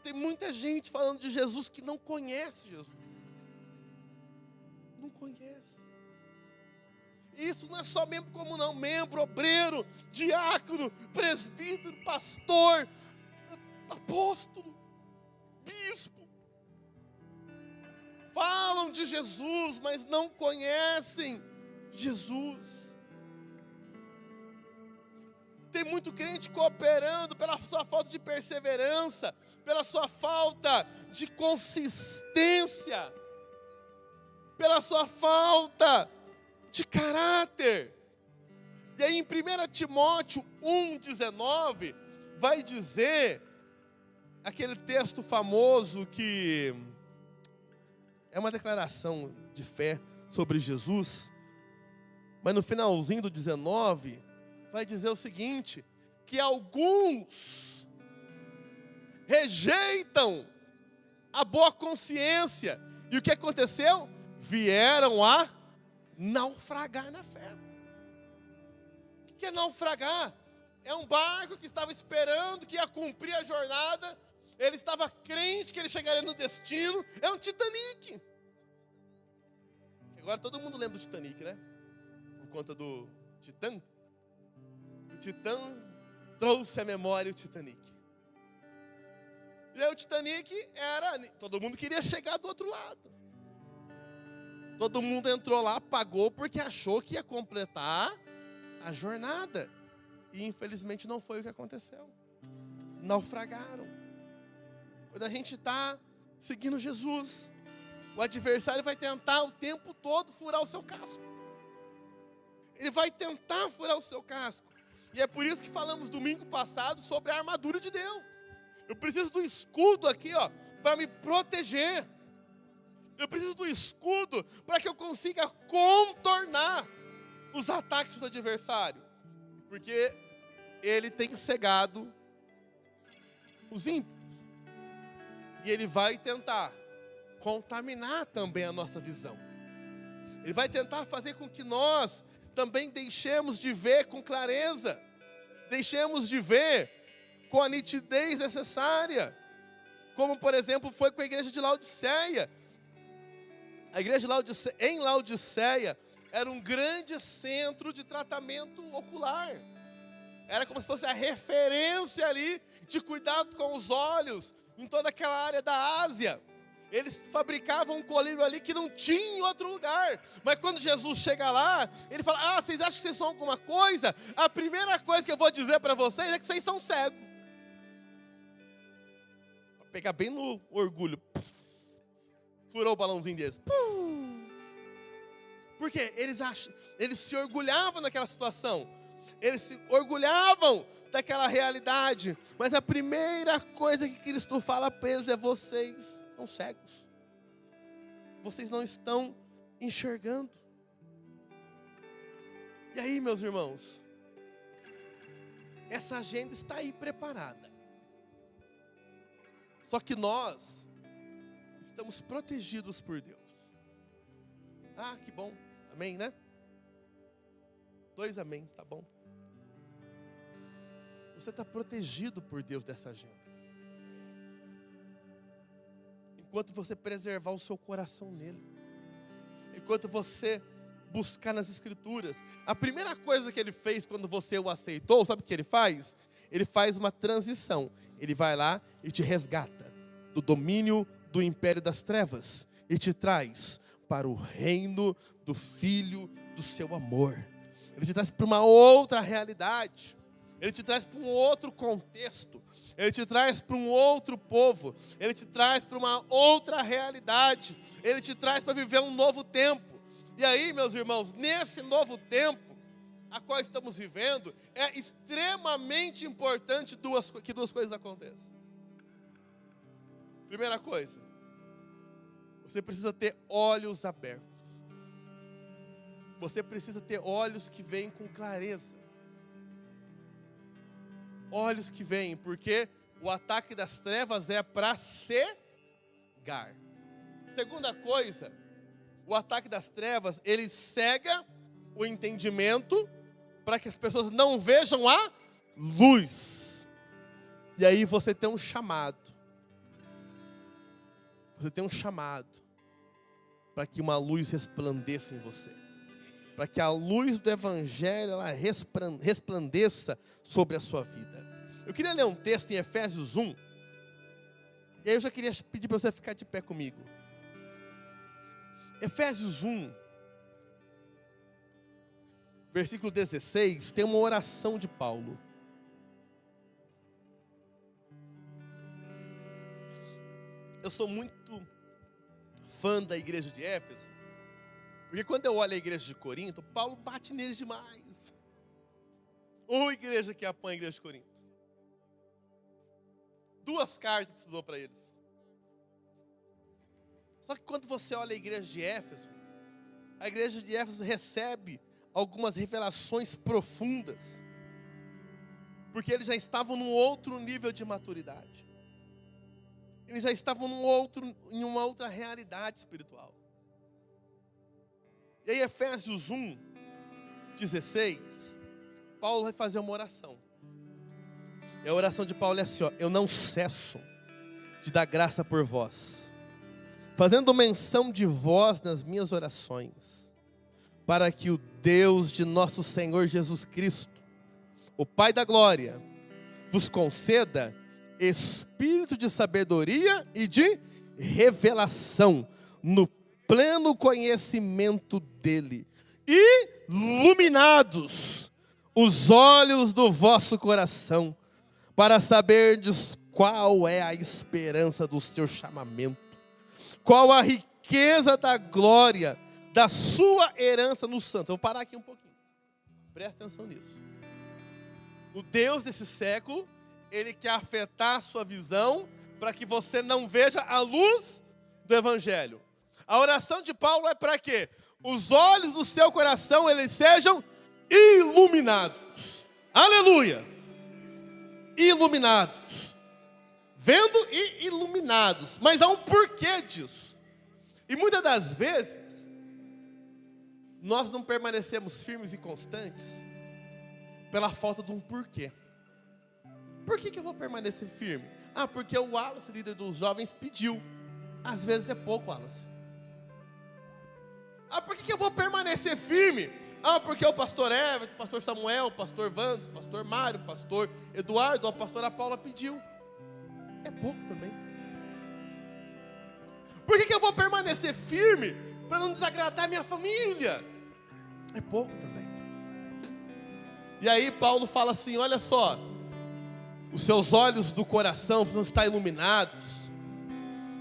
Tem muita gente falando de Jesus que não conhece Jesus. Não conhece. Isso não é só membro comum, não. Membro, obreiro, diácono, presbítero, pastor, apóstolo, bispo. Falam de Jesus, mas não conhecem Jesus. Tem muito crente cooperando pela sua falta de perseverança, pela sua falta de consistência, pela sua falta de caráter. E aí em 1 Timóteo 1,19, vai dizer, aquele texto famoso que é uma declaração de fé sobre Jesus, mas no finalzinho do 19, vai dizer o seguinte, que alguns rejeitam a boa consciência, e o que aconteceu? Vieram a naufragar na fé. O que é naufragar? É um barco que estava esperando que ia cumprir a jornada, ele estava crente que ele chegaria no destino. É um Titanic. Agora todo mundo lembra do Titanic, né? Por conta do Titã. O Titã trouxe à memória o Titanic. E aí o Titanic todo mundo queria chegar do outro lado. Todo mundo entrou lá, pagou porque achou que ia completar a jornada. E infelizmente não foi o que aconteceu. Naufragaram. Quando a gente está seguindo Jesus, o adversário vai tentar o tempo todo furar o seu casco. Ele vai tentar furar o seu casco. E é por isso que falamos domingo passado sobre a armadura de Deus. Eu preciso do escudo aqui, para me proteger. Eu preciso do escudo para que eu consiga contornar os ataques do adversário. Porque ele tem cegado os ímpios. E ele vai tentar contaminar também a nossa visão. Ele vai tentar fazer com que nós também deixemos de ver com clareza. Deixemos de ver com a nitidez necessária. Como, por exemplo, foi com a igreja de Laodiceia. A igreja em Laodiceia era um grande centro de tratamento ocular. Era como se fosse a referência ali de cuidado com os olhos em toda aquela área da Ásia. Eles fabricavam um colírio ali que não tinha em outro lugar. Mas quando Jesus chega lá, ele fala: vocês acham que vocês são alguma coisa? A primeira coisa que eu vou dizer para vocês é que vocês são cegos. Para pegar bem no orgulho. Furou o balãozinho deles. Por quê? Eles se orgulhavam daquela situação. Eles se orgulhavam daquela realidade. Mas a primeira coisa que Cristo fala para eles é: vocês são cegos. Vocês não estão enxergando. E aí, meus irmãos, essa agenda está aí preparada. Só que nós estamos protegidos por Deus. Que bom. Amém, né? 2 amém, tá bom. Você está protegido por Deus dessa agenda. Enquanto você preservar o seu coração nele. Enquanto você buscar nas Escrituras. A primeira coisa que ele fez quando você o aceitou, sabe o que ele faz? Ele faz uma transição. Ele vai lá e te resgata do domínio do império das trevas. E te traz para o reino do Filho do seu amor. Ele te traz para uma outra realidade. Ele te traz para um outro contexto. Ele te traz para um outro povo. Ele te traz para uma outra realidade. Ele te traz para viver um novo tempo. E aí, meus irmãos, nesse novo tempo a qual estamos vivendo, é extremamente importante que duas coisas aconteçam. Primeira coisa, você precisa ter olhos abertos. Você precisa ter olhos que veem com clareza. Olhos que veem, porque o ataque das trevas é para cegar. Segunda coisa, o ataque das trevas, ele cega o entendimento para que as pessoas não vejam a luz. E aí você tem um chamado. Você tem um chamado para que uma luz resplandeça em você. Para que a luz do Evangelho ela resplandeça sobre a sua vida. Eu queria ler um texto em Efésios 1. E aí eu já queria pedir para você ficar de pé comigo. Efésios 1, versículo 16, tem uma oração de Paulo. Eu sou muito fã da igreja de Éfeso, porque quando eu olho a igreja de Corinto, Paulo bate neles demais. Ou igreja que apanha a igreja de Corinto. 2 cartas precisou para eles. Só que quando você olha a igreja de Éfeso recebe algumas revelações profundas. Porque eles já estavam num outro nível de maturidade. Eles já estavam em uma outra realidade espiritual. E aí Efésios 1, 16, Paulo vai fazer uma oração. E a oração de Paulo é assim, eu não cesso de dar graça por vós, fazendo menção de vós nas minhas orações, para que o Deus de nosso Senhor Jesus Cristo, o Pai da glória, vos conceda espírito de sabedoria e de revelação, no pleno conhecimento dele, e iluminados os olhos do vosso coração, para saberdes qual é a esperança do seu chamamento, qual a riqueza da glória da sua herança nos santos. Eu vou parar aqui um pouquinho. Presta atenção nisso. O Deus desse século, ele quer afetar a sua visão para que você não veja a luz do Evangelho. A oração de Paulo é para quê? Os olhos do seu coração, eles sejam iluminados. Aleluia! Iluminados. Vendo e iluminados. Mas há um porquê disso. E muitas das vezes, nós não permanecemos firmes e constantes pela falta de um porquê. Por que eu vou permanecer firme? Porque o Wallace, líder dos jovens, pediu. Às vezes é pouco, Wallace. Por que eu vou permanecer firme? Porque o pastor Everton, o pastor Samuel, o pastor Vandes, o pastor Mário, o pastor Eduardo, a pastora Paula pediu. É pouco também. Por que eu vou permanecer firme para não desagradar minha família? É pouco também. E aí Paulo fala assim, olha só, os seus olhos do coração precisam estar iluminados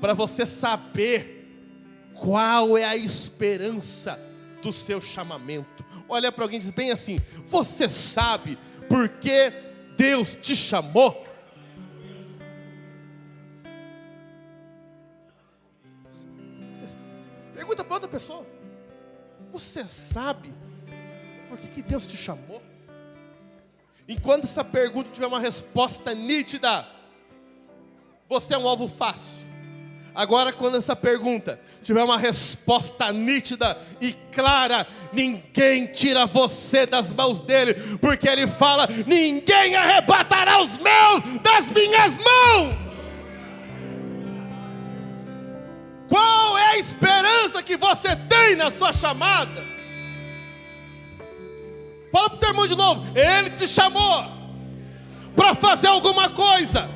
para você saber qual é a esperança do seu chamamento. Olha para alguém e diz bem assim, você sabe por que Deus te chamou? Pergunta para outra pessoa, você sabe por que Deus te chamou? Enquanto essa pergunta tiver uma resposta nítida, você é um alvo fácil. Agora, quando essa pergunta tiver uma resposta nítida e clara, ninguém tira você das mãos dele, porque ele fala, ninguém arrebatará os meus das minhas mãos. Qual é a esperança que você tem na sua chamada? Fala para o teu irmão de novo, ele te chamou para fazer alguma coisa.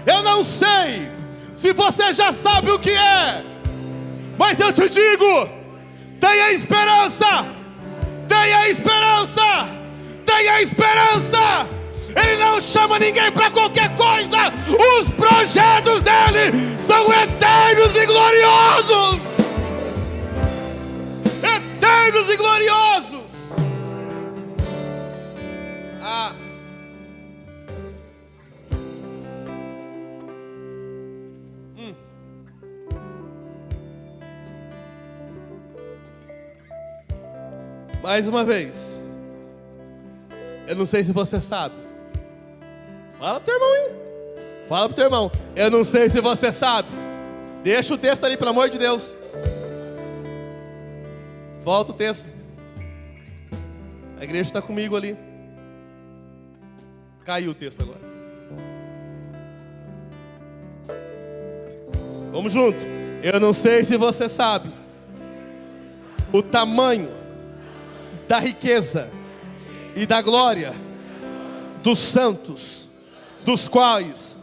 Eu não sei se você já sabe o que é, mas eu te digo, tenha esperança, tenha esperança, tenha esperança. Ele não chama ninguém para qualquer coisa. Os projetos dele são eternos e gloriosos. Eternos e gloriosos. Mais uma vez, eu não sei se você sabe. Fala pro teu irmão aí. Fala pro teu irmão. Eu não sei se você sabe. Deixa o texto ali, pelo amor de Deus. Volta o texto. A igreja está comigo ali. Caiu o texto agora. Vamos junto. Eu não sei se você sabe o tamanho da riqueza e da glória dos santos, dos quais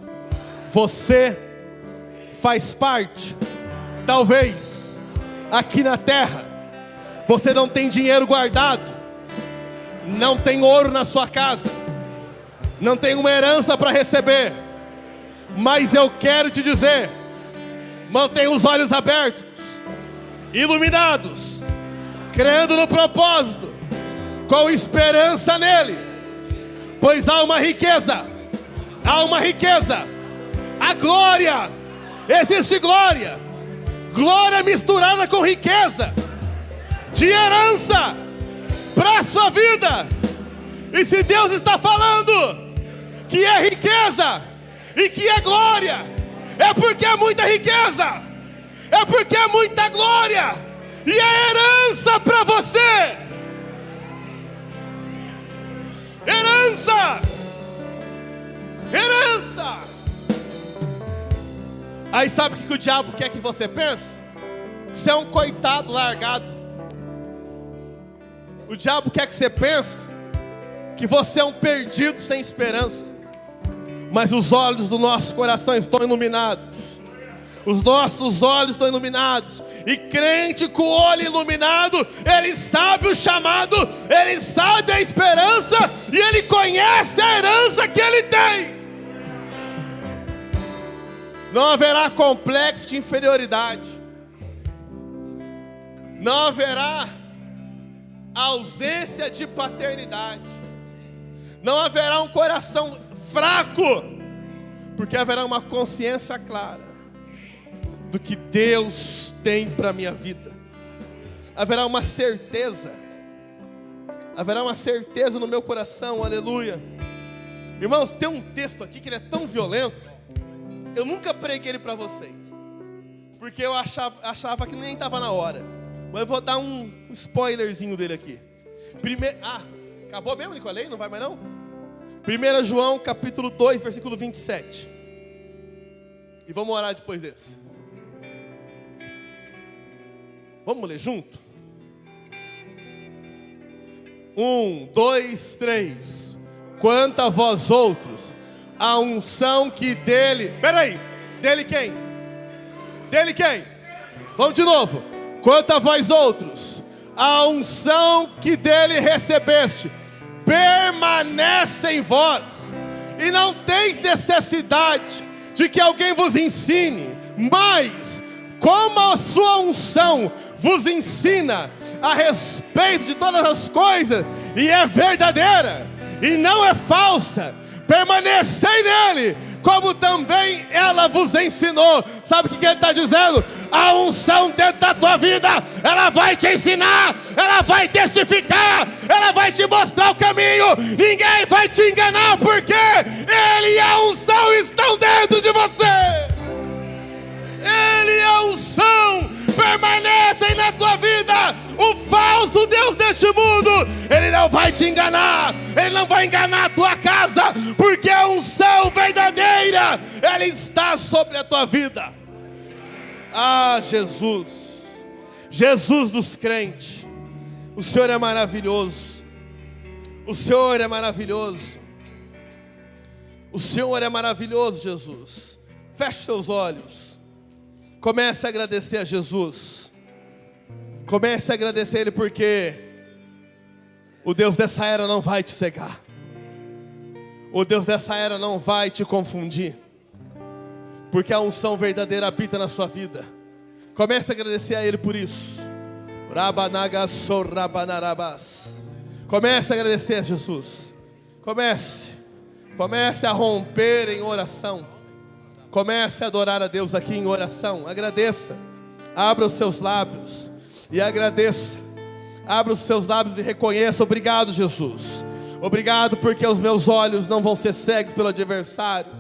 você faz parte. Talvez aqui na terra você não tem dinheiro guardado, não tem ouro na sua casa, não tem uma herança para receber, mas eu quero te dizer, mantenha os olhos abertos, iluminados, crendo no propósito, com esperança nele, pois há uma riqueza, a glória, existe glória misturada com riqueza, de herança, para a sua vida. E se Deus está falando que é riqueza, e que é glória, é porque é muita riqueza, é porque é muita glória, e é herança para você. Herança. Aí sabe o que o diabo quer que você pense? Que você é um coitado largado. O diabo quer que você pense que você é um perdido sem esperança, mas os olhos do nosso coração estão iluminados. Os nossos olhos estão iluminados. E crente com o olho iluminado, ele sabe o chamado, ele sabe a esperança, e ele conhece a herança que ele tem. Não haverá complexo de inferioridade. Não haverá ausência de paternidade. Não haverá um coração fraco, porque haverá uma consciência clara do que Deus tem para a minha vida. Haverá uma certeza no meu coração, aleluia. Irmãos, tem um texto aqui que ele é tão violento, eu nunca preguei ele para vocês, porque eu achava que nem estava na hora, mas eu vou dar um spoilerzinho dele aqui. Acabou mesmo, Nicolei? Não vai mais não? 1 João capítulo 2, versículo 27. E vamos orar depois desse. Vamos ler junto? 1, 2, 3. Quanto a vós outros, a unção que dele... Peraí, dele quem? Dele quem? Vamos de novo. Quanto a vós outros, a unção que dele recebeste, permanece em vós, e não tens necessidade de que alguém vos ensine, mas como a sua unção vos ensina a respeito de todas as coisas, e é verdadeira, e não é falsa, permanecei nele, como também ela vos ensinou. Sabe o que ele está dizendo? A unção dentro da tua vida, ela vai te ensinar, ela vai testificar, ela vai te mostrar o caminho. Ninguém vai te enganar, porque ele e a unção estão dentro de você. Ele e a unção permanecem na tua vida. O falso Deus deste mundo, ele não vai te enganar, ele não vai enganar a tua casa, porque a unção verdadeira, ela está sobre a tua vida. Ah, Jesus, Jesus dos crentes, o Senhor é maravilhoso, o Senhor é maravilhoso, o Senhor é maravilhoso, Jesus. Feche seus olhos, comece a agradecer a Jesus. Comece a agradecer Ele, porque o Deus dessa era não vai te cegar. O Deus dessa era não vai te confundir, porque a unção verdadeira habita na sua vida. Comece a agradecer a Ele por isso. Comece a agradecer a Jesus. Comece a romper em oração. Comece a adorar a Deus aqui em oração. Agradeça. Abra os seus lábios e agradeça. Abra os seus lábios e reconheça. Obrigado, Jesus. Obrigado porque os meus olhos não vão ser cegos pelo adversário.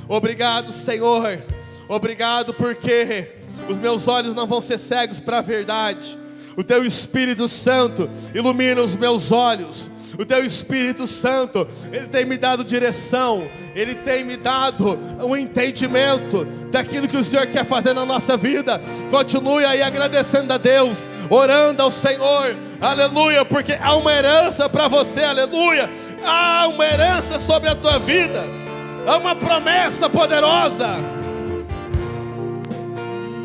Obrigado, Senhor. Obrigado porque os meus olhos não vão ser cegos para a verdade. O Teu Espírito Santo ilumina os meus olhos. O Teu Espírito Santo, Ele tem me dado direção, Ele tem me dado um entendimento daquilo que o Senhor quer fazer na nossa vida. Continue aí agradecendo a Deus, orando ao Senhor, aleluia, porque há uma herança para você, aleluia. Há uma herança sobre a tua vida, há uma promessa poderosa.